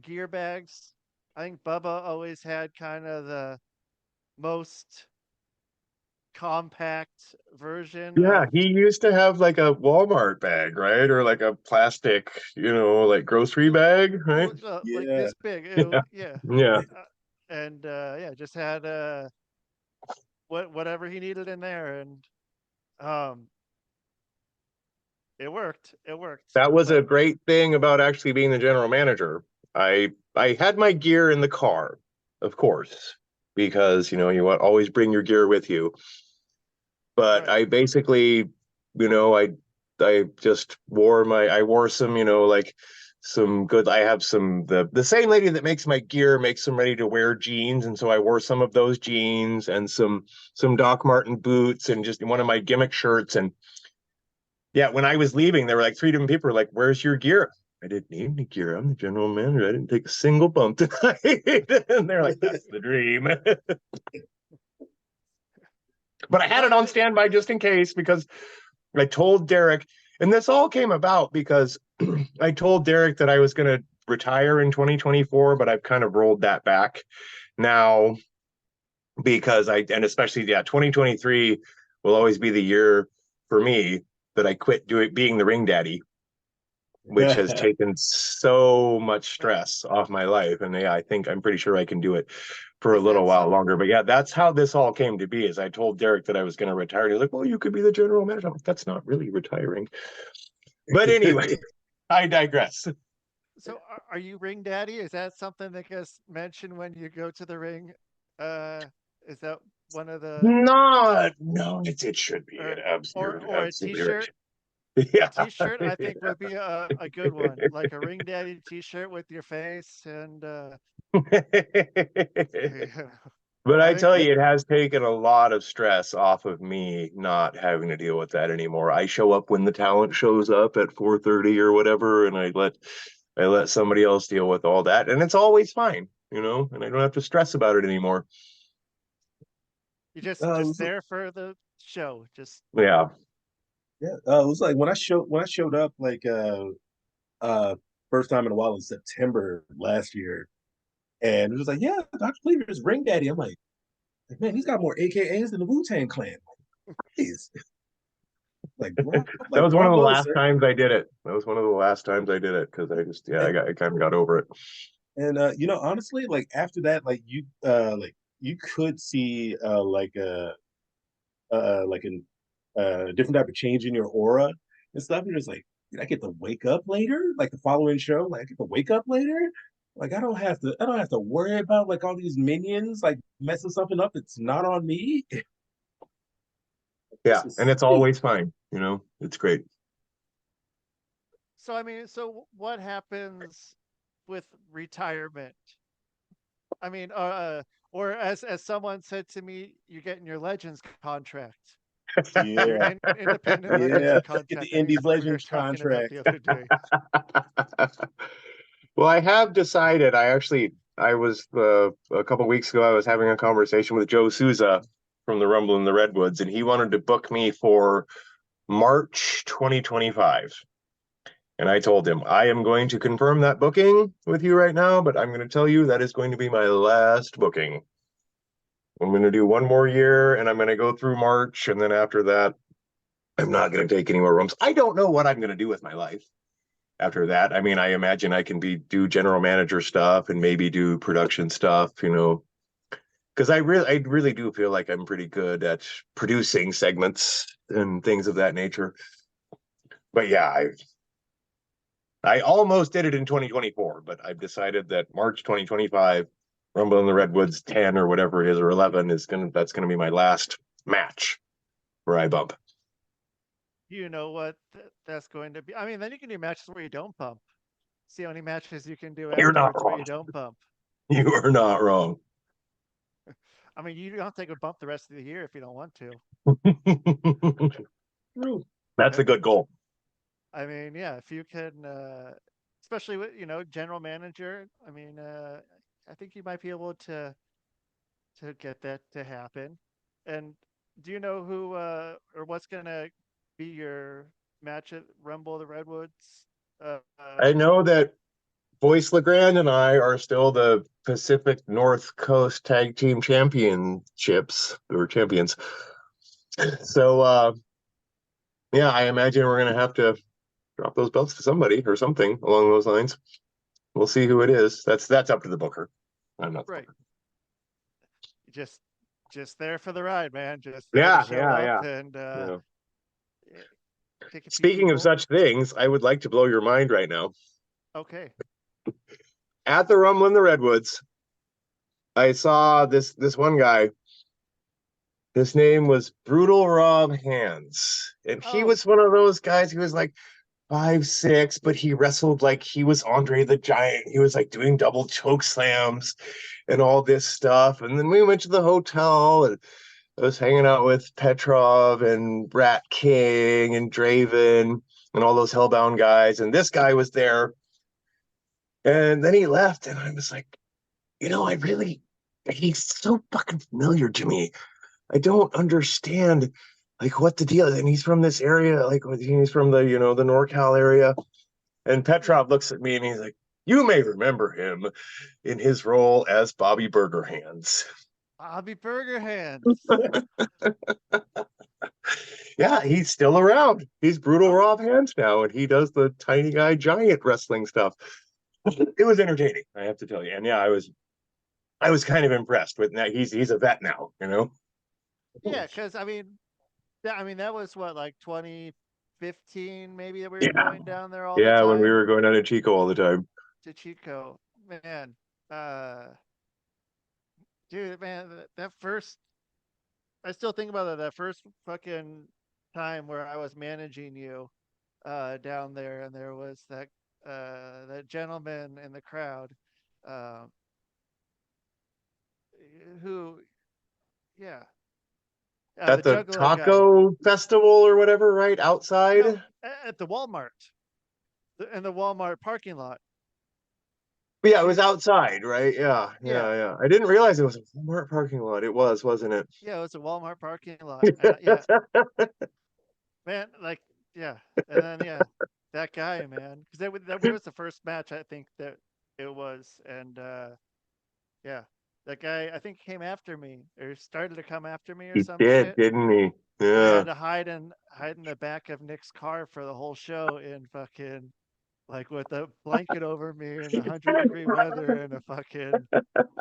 gear bags. I think Bubba always had kind of the most compact version Yeah, of he used to have like a Walmart bag, right? Or like a plastic, like grocery bag, right? like Yeah. this big. Yeah. Yeah. Yeah. And yeah, just had whatever he needed in there and um it worked. It worked. That was a But great thing about actually being the general manager. I had my gear in the car, of course, because always bring your gear with you. But right. I basically, I just I wore some, like some good. I have some the same lady that makes my gear makes some ready to wear jeans, and so I wore some of those jeans and some Doc Martin boots and just one of my gimmick shirts. And yeah, when I was leaving, there were like three different people were like, "Where's your gear?" I didn't need any gear. I'm the general manager. I didn't take a single bump tonight. And they're like, "That's the dream." But I had Well, it on standby just in case because I told Derek, and this all came about because I told Derek that I was going to retire in 2024, but I've kind of rolled that back now because and especially, yeah, 2023 will always be the year for me that I quit being the ring daddy. which has taken so much stress off my life. And yeah, I'm pretty sure I can do it for a little while longer. But yeah, that's how this all came to be. Is I told Derek that I was going to retire. And he's like, well, you could be the general manager. I'm like, that's not really retiring. But anyway, I digress. So are you ring daddy? Is that something that gets mentioned when you go to the ring? Is that one of the No, it should be. or It absolutely, or a absolutely t-shirt? right. A Yeah. t-shirt I think would be a good one, like a ring daddy t-shirt with your face and But I I think tell you, it has taken a lot of stress off of me not having to deal with that anymore. I show up when the talent shows up at 4:30 or whatever, and I let somebody else deal with all that, and it's always fine, and I don't have to stress about it anymore. you're It just was, there for the show. Just Yeah. yeah, it was like when I showed up like uh first time in a while in September last year, and it was like, yeah, Dr. Kliever is ring daddy. I'm like, man, he's got more AKAs than the Wu-Tang Clan. Jeez. That was one of the bravo, last sir. times I did it. That was one of the last times I did it because I kind of got over it. And honestly, like after that, like you could see like an different type of change in your aura and stuff. And you're just like, did I get to wake up later? Like the following show, like I get to wake up later. Like I don't have to worry about like all these minions like messing something up that's not on me. Yeah, This is and it's sweet. always fine. It's great. so I mean, so what happens with retirement? I mean, or as someone said to me, you're getting your Legends contract, your Yeah, independent Legends yeah. Get the contract. I think Indies that's what we were Legends talking about contract. the other day. Well, I have decided. I was a couple weeks ago. I was having a conversation with Joe Souza from the Rumble in the Redwoods, and he wanted to book me for March 2025. And I told him, I am going to confirm that booking with you right now, but I'm going to tell you that is going to be my last booking. I'm going to do one more year and I'm going to go through March. And then after that, I'm not going to take any more rooms. I don't know what I'm going to do with my life after that. I mean, I imagine I can do general manager stuff and maybe do production stuff, because I really do feel like I'm pretty good at producing segments and things of that nature. But yeah, I almost did it in 2024, but I've decided that March 2025, Rumble in the Redwoods 10 or whatever it is, or 11 that's gonna be my last match where I bump. You know what that's going to be. I mean, then you can do matches where you don't bump. See how many matches you can do You're not afterwards where you wrong. don't bump. You are not wrong. I mean, you don't have to take a bump the rest of the year if you don't want to. True. That's a good goal. I mean, yeah, if you can, especially with general manager. I mean, I think you might be able to get that to happen. And do you know who or what's gonna be your match at Rumble of the Redwoods? I know that Voice Legrand and I are still the Pacific North Coast Tag Team Championships or champions. So yeah, I imagine we're gonna have to drop those belts to somebody or something along those lines. We'll see who it is. That's up to the booker. I'm not the Right. booker. Just just there for the ride, man. Just there to Yeah, show yeah, up yeah. and Yeah. pick a few Speaking of people. such things, I would like to blow your mind right now. Okay. At the Rumble in the Redwoods, I saw this one guy. His name was Brutal Rob Hands. And he Oh, was one of those guys who was like 5'6", but he wrestled like he was Andre the Giant. He was like doing double choke slams and all this stuff. And then we went to the hotel and I was hanging out with Petrov and Rat King and Draven and all those Hellbound guys. And this guy was there. And then he left. And I was like, he's so fucking familiar to me. I don't understand like what the deal is. And he's from this area, like he's from the, the NorCal area. And Petrov looks at me and he's like, you may remember him in his role as Bobby Burger Hands. Bobby Burger Hands. Yeah, he's still around. He's brutal Rob Hands now, and he does the tiny guy giant wrestling stuff. It was entertaining, I have to tell you. And yeah, I was kind of impressed with that. He's a vet now, you know. Yeah, because that was what, like 2015 maybe, that we were Yeah, going down there all the yeah, when we time were going down to Chico all the time. to Chico. Man, uh, dude, man, that first, I still think about that first fucking time where I was managing you down there, and there was that gentleman in the crowd, uh, who, yeah, At the the Juggalo guy. taco festival or whatever, right No, outside. at the Walmart, in the Walmart parking lot. But yeah, it was See, outside, right? Yeah, yeah, yeah, yeah. I didn't realize it was a Walmart parking lot. It was, wasn't it? yeah, it was a Walmart parking lot, and yeah, man, like, yeah, and then yeah, that guy, man, because that was the first match I think that it was, and yeah, that guy I think came after me, or started to come after me or He some did, shit. didn't he? And I had Yeah. to hide in the back of Nick's car for the whole show, in fucking, like, with a blanket over me in 100-degree weather in a fucking Oh,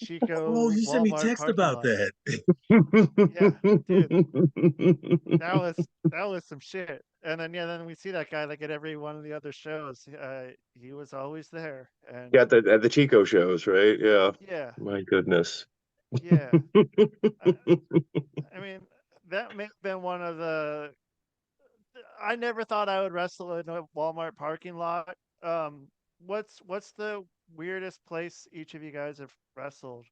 Chico you sent me Walmart text parking about lot. that. Yeah, dude, that was some shit. And then yeah, then we see that guy like at every one of the other shows. He was always there, and Yeah, at the Chico shows, right? Yeah. yeah, My goodness. yeah. I, I mean, that may have been one of the. I never thought I would wrestle in a Walmart parking lot. What's the weirdest place each of you guys have wrestled?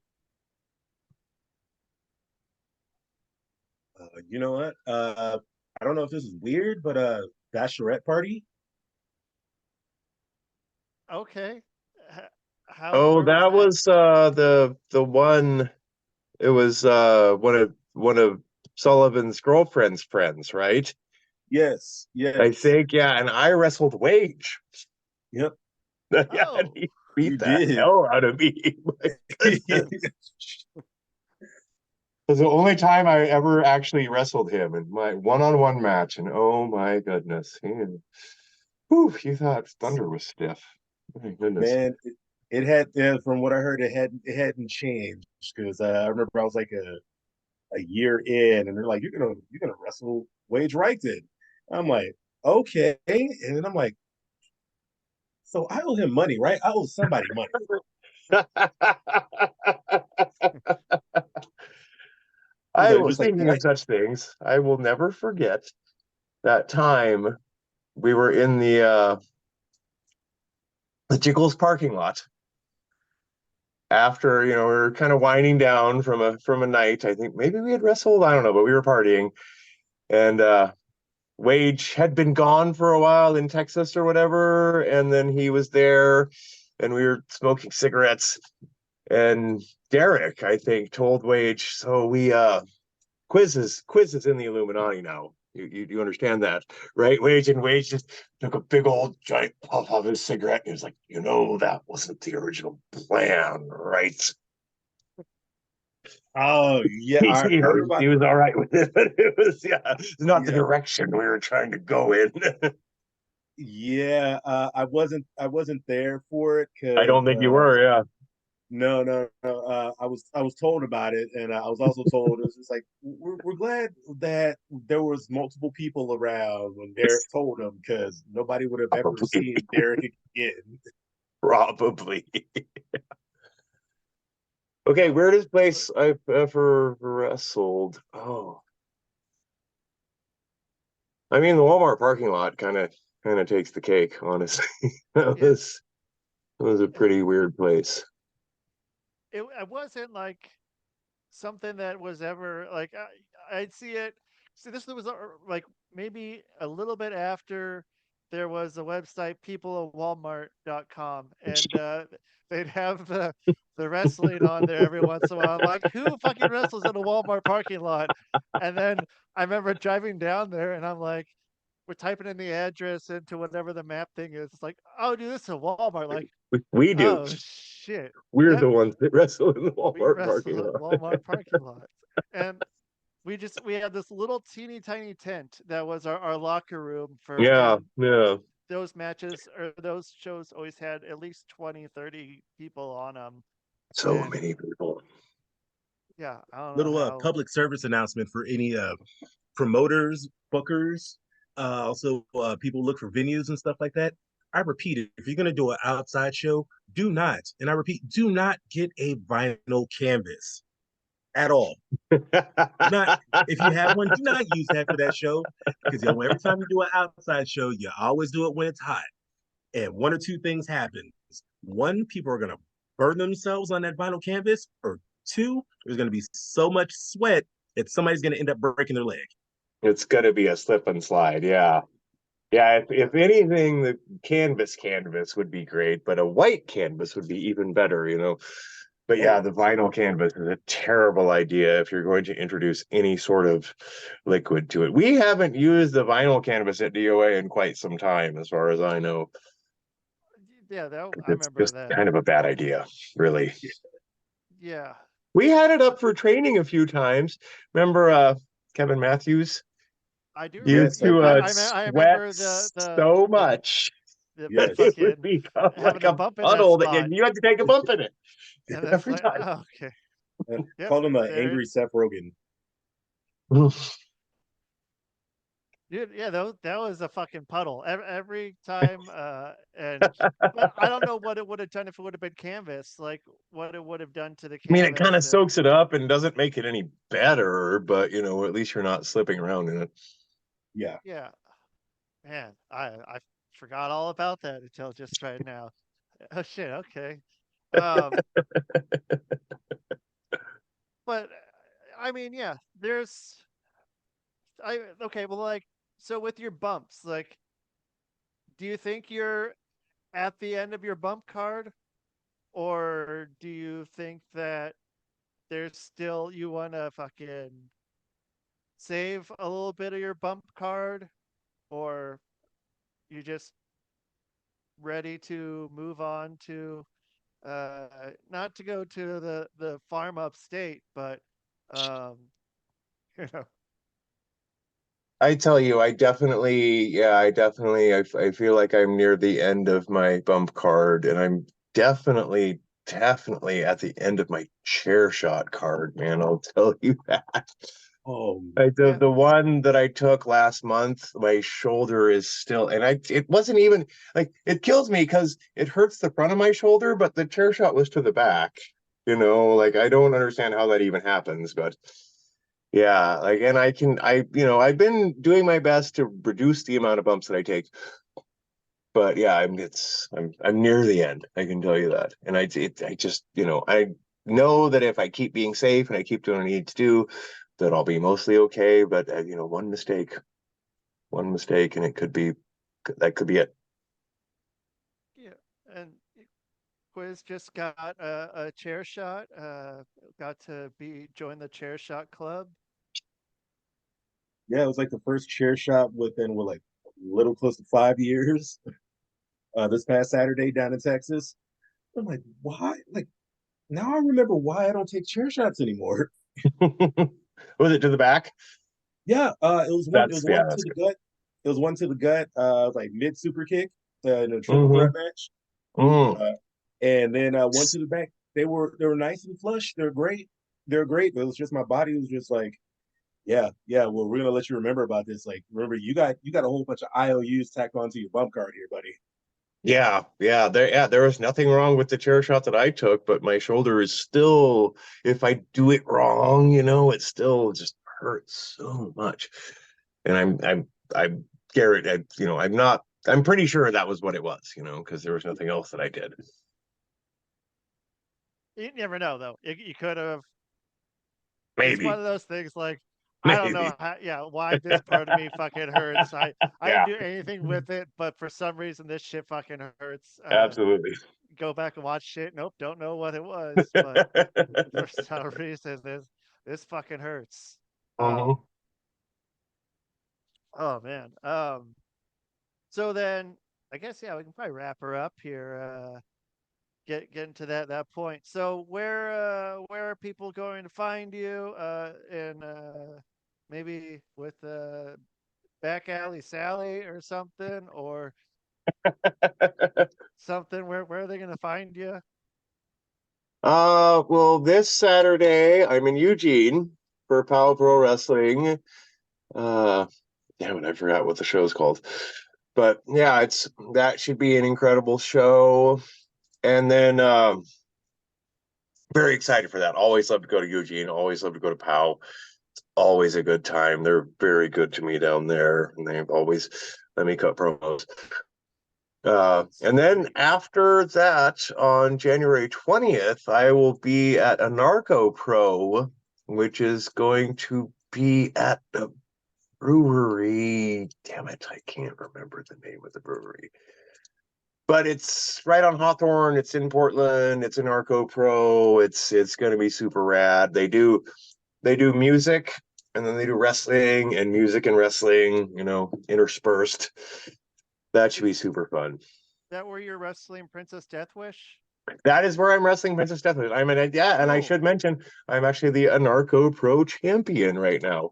You know what? I don't know if this is weird, but bachelorette party. Okay, Oh, where was that that? was the one. It was one of Sullivan's girlfriend's friends, right? Yes, I yes, think, yeah, and I wrestled Wage. yep, Yeah, and Oh, he you beat the did. hell out of me. My goodness. It was the only time I ever actually wrestled him in my one-on-one match, and oh my goodness. Whew, you thought Thunder was stiff. My goodness. Man, it had from what I heard, it hadn't changed because I remember I was like a year in, and they're like, you're gonna wrestle Wage right then. I'm like, okay, and then I'm like, so I owe him money, right? I owe somebody money. He's I like, will, just like speaking I of such things, I will never forget that time we were in the Jiggles parking lot after, we were kind of winding down from a night. I think maybe we had wrestled, I don't know, but we were partying. And Wage had been gone for a while in Texas or whatever, and then he was there and we were smoking cigarettes. And Derek, I think, told Wage, so we quizzes in the Illuminati now. You understand that, right? Wage just took a big old giant puff of his cigarette and he was like, that wasn't the original plan, right? oh yeah, He, I you know, heard about he was all right with it, but it was, yeah, not the yeah. direction we were trying to go in. Yeah, I wasn't there for it I because don't think you were, yeah. no, no, no. I was told about it, and I was also told it was just like we're glad that there was multiple people around when Derek told him because nobody would have ever Probably, seen Derek again. probably. Okay, oh, weirdest place I've ever wrestled. Oh, I mean, the Walmart parking lot kind of takes the cake, honestly. That yeah. was a pretty weird place. It wasn't like something that was ever like, I'd see it. See, this was like maybe a little bit after there was a website, peopleofwalmart.com, and they'd have the wrestling on there every once in a while. I'm like, who fucking wrestles in a Walmart parking lot? And then I remember driving down there, and I'm like, we're typing in the address into whatever the map thing is. It's like, oh, dude, this is a Walmart. Like, We do. oh shit, We're yep, the ones that wrestle in the we Walmart wrestle parking at lot. Walmart parking lots. And we had this little teeny tiny tent that was our locker room for, Yeah, and yeah. those matches or those shows always had at least 20, 30 people on them. So And many people. yeah, I don't know Little how. public service announcement for any promoters, bookers, also people look for venues and stuff like that. I repeat it, if you're going to do an outside show, do not, and I repeat, do not get a vinyl canvas at all. Do not, if you have one, do not use that for that show because you know every time you do an outside show, you always do it when it's hot, and one or two things happen. One, people are going to burn themselves on that vinyl canvas, or two, there's going to be so much sweat that somebody's going to end up breaking their leg. It's gonna be a slip and slide, yeah. Yeah, if anything, the canvas would be great, but a white canvas would be even better, you know. But yeah, the vinyl canvas is a terrible idea if you're going to introduce any sort of liquid to it. We haven't used the vinyl canvas at DOA in quite some time, as far as I know. Yeah, that I It's remember just that. kind of a bad idea, really. Yeah, We had it up for training a few times. Remember Kevin Matthews I do remember. used Yes, I Yeah, to do. I sweat remember so much. the Yes. It would fucking become having like a a bump in that puddle that spot, you had to take a bump in it and it's every like, time. oh, okay, yep, Call him an there it. angry Seth Rogen. Dude, yeah, that was a fucking puddle every time. And but I don't know what it would have done if it would have been canvas, like what it would have done to the I mean, it kind canvas. of soaks it up and doesn't make it any better, but you know, at least you're not slipping around in it. Yeah. Yeah, man, I forgot all about that until just right now. Oh shit, okay. Um, but I mean, yeah, there's I okay, well, like, so with your bumps, like, do you think you're at the end of your bump card, or do you think that there's still you want to fucking save a little bit of your bump card, or you just ready to move on to not to go to the farm upstate, but um you know. I tell you, I feel like I'm near the end of my bump card, and I'm definitely at the end of my chair shot card, man. I'll tell you that. Oh, Yeah, The one that I took last month, my shoulder is still, and it wasn't even like it kills me because it hurts the front of my shoulder, but the chair shot was to the back. You know, like I don't understand how that even happens, but yeah, like, and I've been doing my best to reduce the amount of bumps that I take, but yeah, I'm near the end. I can tell you that, and I just, I know that if I keep being safe and I keep doing what I need to do, that I'll be mostly okay. But one mistake, and that could be it. yeah. And Quiz just got a chair shot, got to be join the chair shot club. yeah. It was like the first chair shot within what, like a little close to 5 years. This past Saturday down in Texas. I'm like, why? Like now I remember why I don't take chair shots anymore. Was it to the back? Yeah, it was one. It That's was yeah, one that's to the good. gut. It was one to the gut. Like mid super kick in a triple Mm-hmm. threat match. Mm. Uh, and then one to the back. They were nice and flush. They're great. They're great. But it was just my body was just like, yeah, yeah. Well, we're gonna let you remember about this. Like, remember you got a whole bunch of IOUs tacked onto your bump card here, buddy. There was nothing wrong with the chair shot that I took, but my shoulder is still, if I do it wrong, it still just hurts so much. And I'm Garrett, I'm pretty sure that was what it was, because there was nothing else that I did. You never know though. You could have. It's one Maybe, of those things like I don't maybe. know how, yeah, why this part of me fucking hurts. I didn't Yeah, do anything with it, but for some reason this shit fucking hurts. absolutely. Go back and watch shit. Nope, don't know what it was, but for some reason this fucking hurts. Um, Mhm. oh man. So then I guess yeah, we can probably wrap her up here. getting to that point. So where are people going to find you? And maybe with Back Alley Sally or something, or something. Where are they going to find you? Well, this Saturday I'm in Eugene for Power Pro Ooh. Wrestling. Uh, Damn it, I forgot what the show's called. But yeah, it's that should be an incredible show. And then very excited for that. Always love to go to Eugene. Always love to go to POW. Always a good time. They're very good to me down there, and they've always let me cut promos. And then Sweet. after that, on January 20th, I will be at Anarcho Pro, which is going to be at the brewery. Damn it, I can't remember the name of the brewery. But it's right on Hawthorne. It's in Portland. It's Anarcho Pro. It's going to be super rad. They do music, and then they do wrestling and music and wrestling, interspersed. That should be Is super fun. that where you're wrestling Princess Deathwish? That is where I'm wrestling Princess Deathloop. And I Cool. should mention I'm actually the Anarcho Pro champion right now.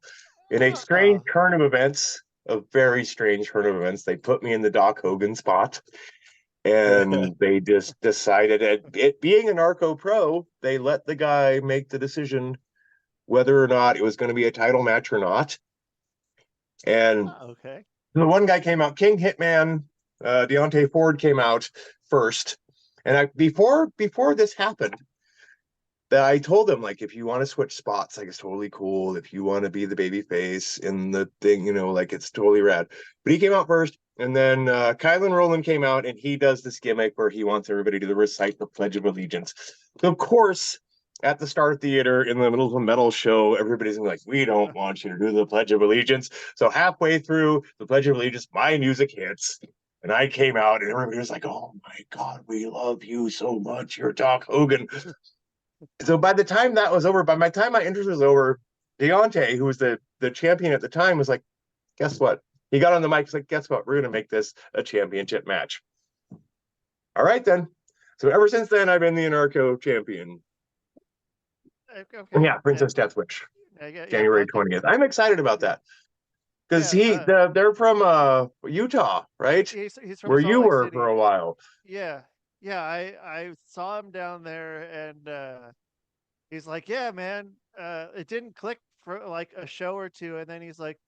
In a strange Ah, turn of events, a very strange turn of events, they put me in the Doc Hogan spot, and they just decided it being a Narco Pro, they let the guy make the decision whether or not it was going to be a title match or not. And okay. the one guy came out, King Hitman, Deontay Ford came out first. And before this happened, that I told him, like, if you want to switch spots, like, it's totally cool. If you want to be the baby face in the thing, like, it's totally rad. But he came out first, and then Kylan Rowland came out, and he does this gimmick where he wants everybody to recite the Pledge of Allegiance. So, of course, at the Star Theater in the middle of a metal show, everybody's like, we don't want you to do the Pledge of Allegiance. So halfway through the Pledge of Allegiance, my music hits. And I came out, and everybody was like, oh my God, we love you so much. You're Doc Hogan. So by the time that was over, by my time my interest was over, Deontay, who was the champion at the time, was like, guess what? He got on the mic, he's like, guess what? We're gonna make this a championship match. All right then. So ever since then, I've been the Anarcho champion. And Okay. yeah, Princess Deathwish, Yeah. January Fucking 20th. I'm excited about yeah. that. Because Yeah. they're from Utah, right? He's from Where Salt you Lake were for City. a while. Yeah. Yeah. I saw him down there, and he's like, yeah, man. It didn't click for like a show or two, and then he's like,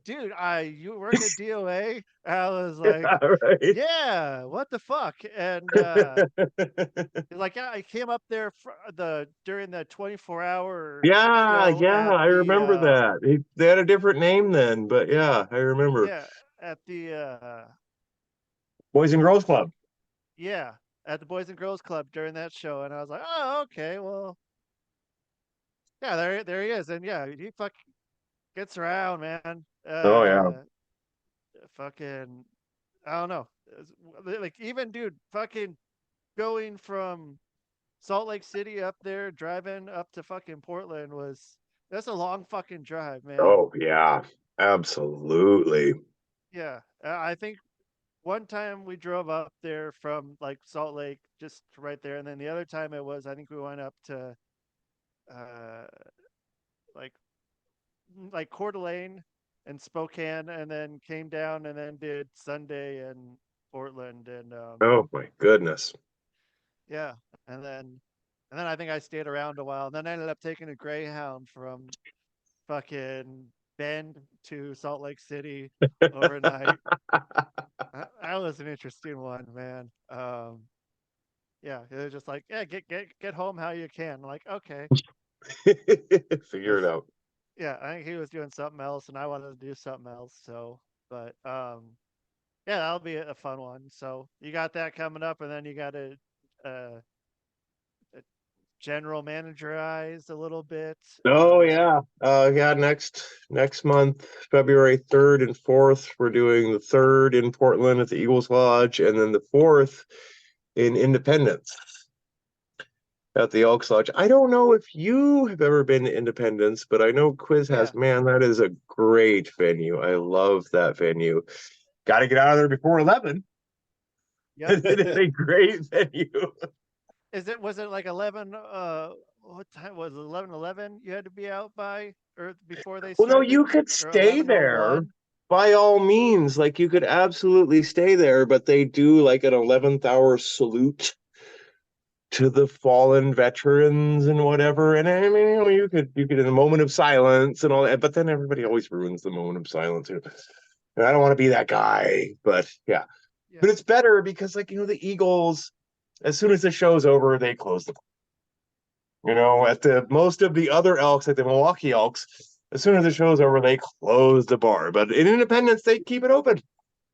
dude, you work at DOA? I was like, Yeah, right. yeah, what the fuck? And he's like, yeah, I came up there for during the 24-hour Yeah, show yeah, at I the remember that. They had a different name then, but yeah, I remember. yeah, at the Boys and what Girls the fuck? Club. Yeah, at the Boys and Girls Club during that show, and I was like, oh, okay, well, yeah, there he is, and yeah, he fuck gets around, man. Oh yeah. Fucking, I don't know, like even dude, fucking going from Salt Lake City up there, driving up to fucking Portland was that's a long fucking drive, man. Oh yeah. Absolutely. Yeah, I think one time we drove up there from like Salt Lake, just right there, and then the other time it was I think we went up to uh like Coeur d'Alene and Spokane, and then came down and then did Sunday in Portland, and Oh my goodness. yeah, and then I think I stayed around a while, and then I ended up taking a Greyhound from fucking Bend to Salt Lake City overnight. That was an interesting one, man. Yeah, it was just like, yeah, get home how you can. I'm like, okay, Figure it because out. yeah, I think he was doing something else, and I wanted to do something else. So, but yeah, that'll be a fun one. So you got that coming up, and then you got to uh, general managerize a little bit. Oh yeah. Yeah, next month, February 3rd and 4th, we're doing the 3rd in Portland at the Eagles Lodge, and then the 4th in Independence at the Elks Lodge. I don't know if you have ever been to Independence, but I know Quiz Yeah, has. Man, that is a great venue. I love that venue. Got to get out of there before 11. Yep. It is a great venue. Was it like 11 what time was it? 11:11 you had to be out by or before they Well, no, started, you could or stay there 11:01? by all means. Like you could absolutely stay there, but they do like an 11th hour salute to the fallen veterans and whatever. And I mean, you could in a moment of silence and all that, but then everybody always ruins the moment of silence. And I don't want to be that guy, but yeah. Yeah. But it's better because like, the Eagles, as soon as the show's over, they close the, at the most of the other Elks, like the Milwaukee Elks, as soon as the show's over, they close the bar. But in Independence, they keep it open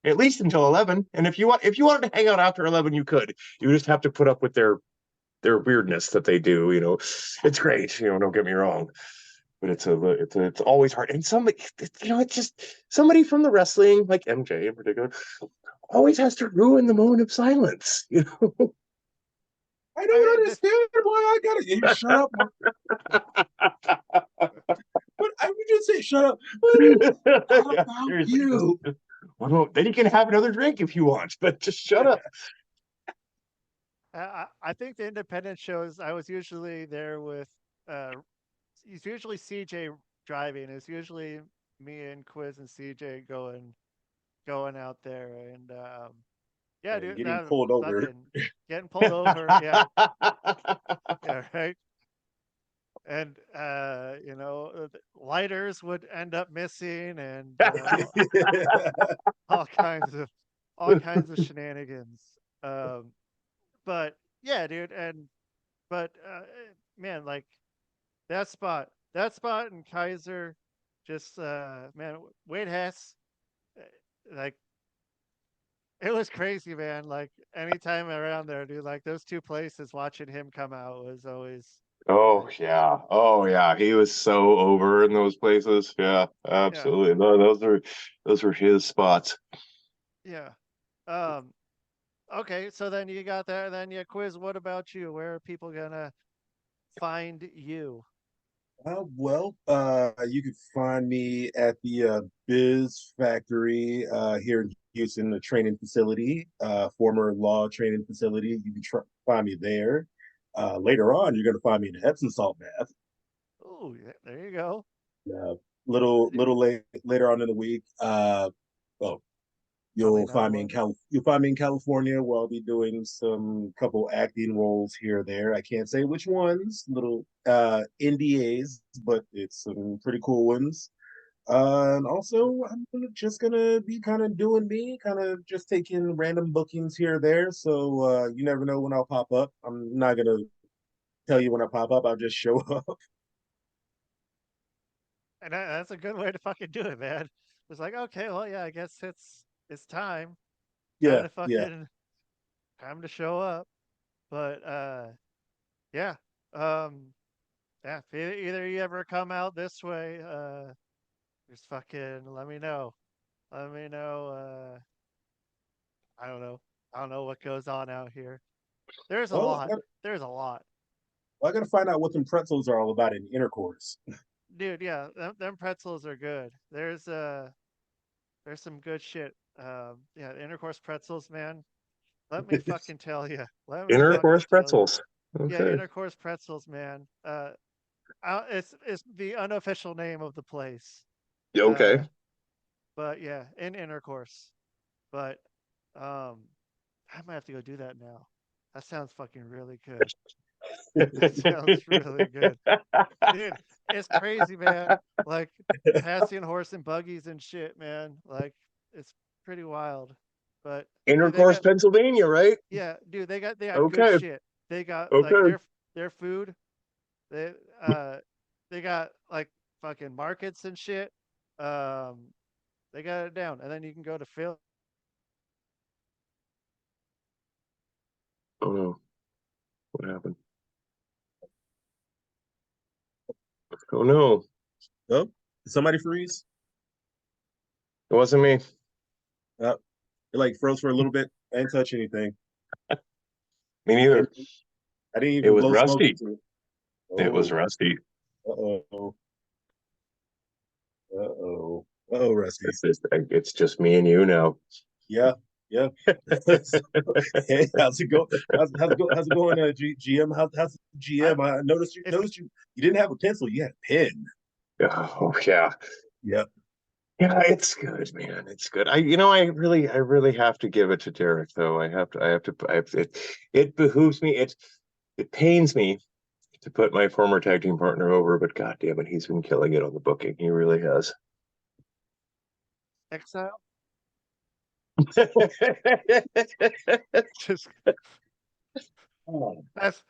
at least until 11. And if you wanted to hang out after 11, you could. You just have to put up with their weirdness that they do. It's great. Don't get me wrong, but it's always hard. And somebody, it's just somebody from the wrestling, like MJ in particular, always has to ruin the moment of silence. I I don't mean, understand why I gotta. You shut up. But I would just say, shut up. But it's not Yeah, about seriously, you. well, then you can have another drink if you want, but just shut up. I think the independent shows I was usually there with it's usually CJ driving. It's usually me and Quiz and CJ going out there, and yeah, And dude, getting that pulled over. fucking getting pulled over. Yeah, yeah, right. And lighters would end up missing, and all kinds of shenanigans. Um, but yeah, dude, but man, like that spot in Kaiser, just man, Wade Hess, uh, like it was crazy, man. Like anytime around there, dude, like those two places, watching him come out was always Oh like, yeah. Oh yeah. He was so over in those places. Yeah, yeah, absolutely. No, those were his spots. yeah. Um, okay, so then you got that, and then yeah, Quiz. What about you? Where are people gonna find you? You can find me at the Biz Factory here in Houston, the training facility, former law training facility. You can find me there. Later on, you're going to find me in the Epsom salt bath. Oh, there you go. Uh, little later on in the week. Oh, Probably you'll not find me in one. California where I'll be doing some couple acting roles here or there. I can't say which ones, little NDAs, but it's some pretty cool ones. And also, I'm just gonna be kind of doing me, kind of just taking random bookings here or there. So you never know when I'll pop up. I'm not gonna tell you when I pop up. I'll just show up. And that's a good way to fucking do it, man. It's like, okay, well, yeah, I guess it's time, time Yeah, to yeah. fucking time to show up. But yeah, um, yeah. If either you ever come out this way, just fucking let me know. Let me know. I don't know. I don't know what goes on out here. There's a Well, lot. There's a lot, I gotta find out what them pretzels are all about in intercourse. dude. Yeah, them pretzels are good. There's some good shit. Yeah, intercourse pretzels, man. Let me fucking tell you. Let me fucking Intercourse tell you. pretzels. Yeah, Okay. intercourse pretzels, man. It's the unofficial name of the place. Okay. Uh, but yeah, in intercourse. But um, I might have to go do that now. That sounds fucking really good. That sounds really good, dude. It's crazy, man. Like passing horse and buggies and shit, man. Like it's pretty wild. But dude, they Intercourse, got Pennsylvania, right? yeah, dude. They got good Okay. shit. They got like Okay. their food. They uh they got like fucking markets and shit. Um, they got it down, and then you can go to Philly. Oh no. What happened? Oh no. Oh, did somebody freeze? It wasn't me. Uh, it like froze for a little bit. I didn't touch anything. Me I neither. didn't, I didn't It even was blow smoke Rusty. into it. It was Oh, Rusty. uh-oh. Uh-oh. Uh-oh, Rusty. It's just me and you now. Yeah. Yeah. Hey, how's it go? How's it going, GM? How's the I, GM? I it's noticed you didn't have a pencil, you had a pen. Oh yeah. Yeah. Yeah, it's good, man. It's good. I really have to give it to Derek, though. It behooves me. It pains me to put my former tag team partner over, but God damn it, he's been killing it on the booking. He really has. Exile. Just that's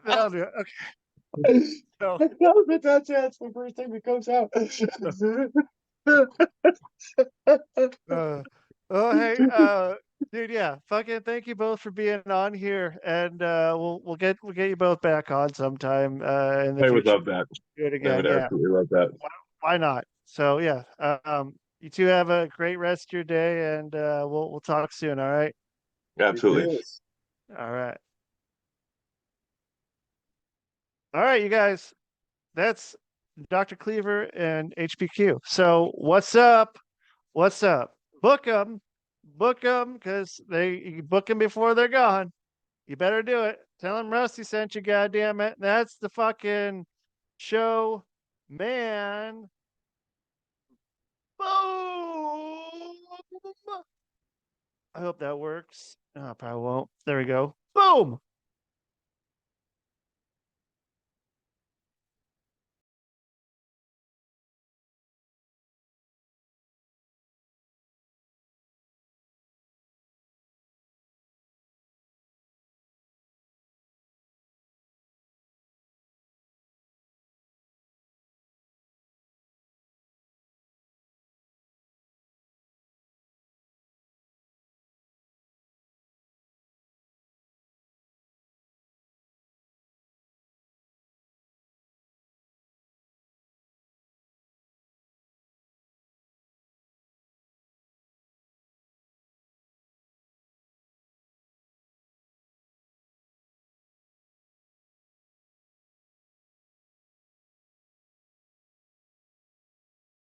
that'll do it. Okay. So No, that's the first thing that comes out. oh hey, dude, yeah, fucking thank you both for being on here, and we'll get you both back on sometime in the I would future. love that. Do it I again, would yeah. absolutely love that. Why not? So yeah, you two have a great rest of your day, and we'll talk soon. All right. It Absolutely. is. All right. All right, you guys. That's Dr. Kliever and HBQ. So what's up? What's up? Book them, because you book them before they're gone. You better do it. Tell them Rusty sent you. Goddamn it! That's the fucking show, man. Boom! I hope that works. Oh, probably won't. There we go. Boom!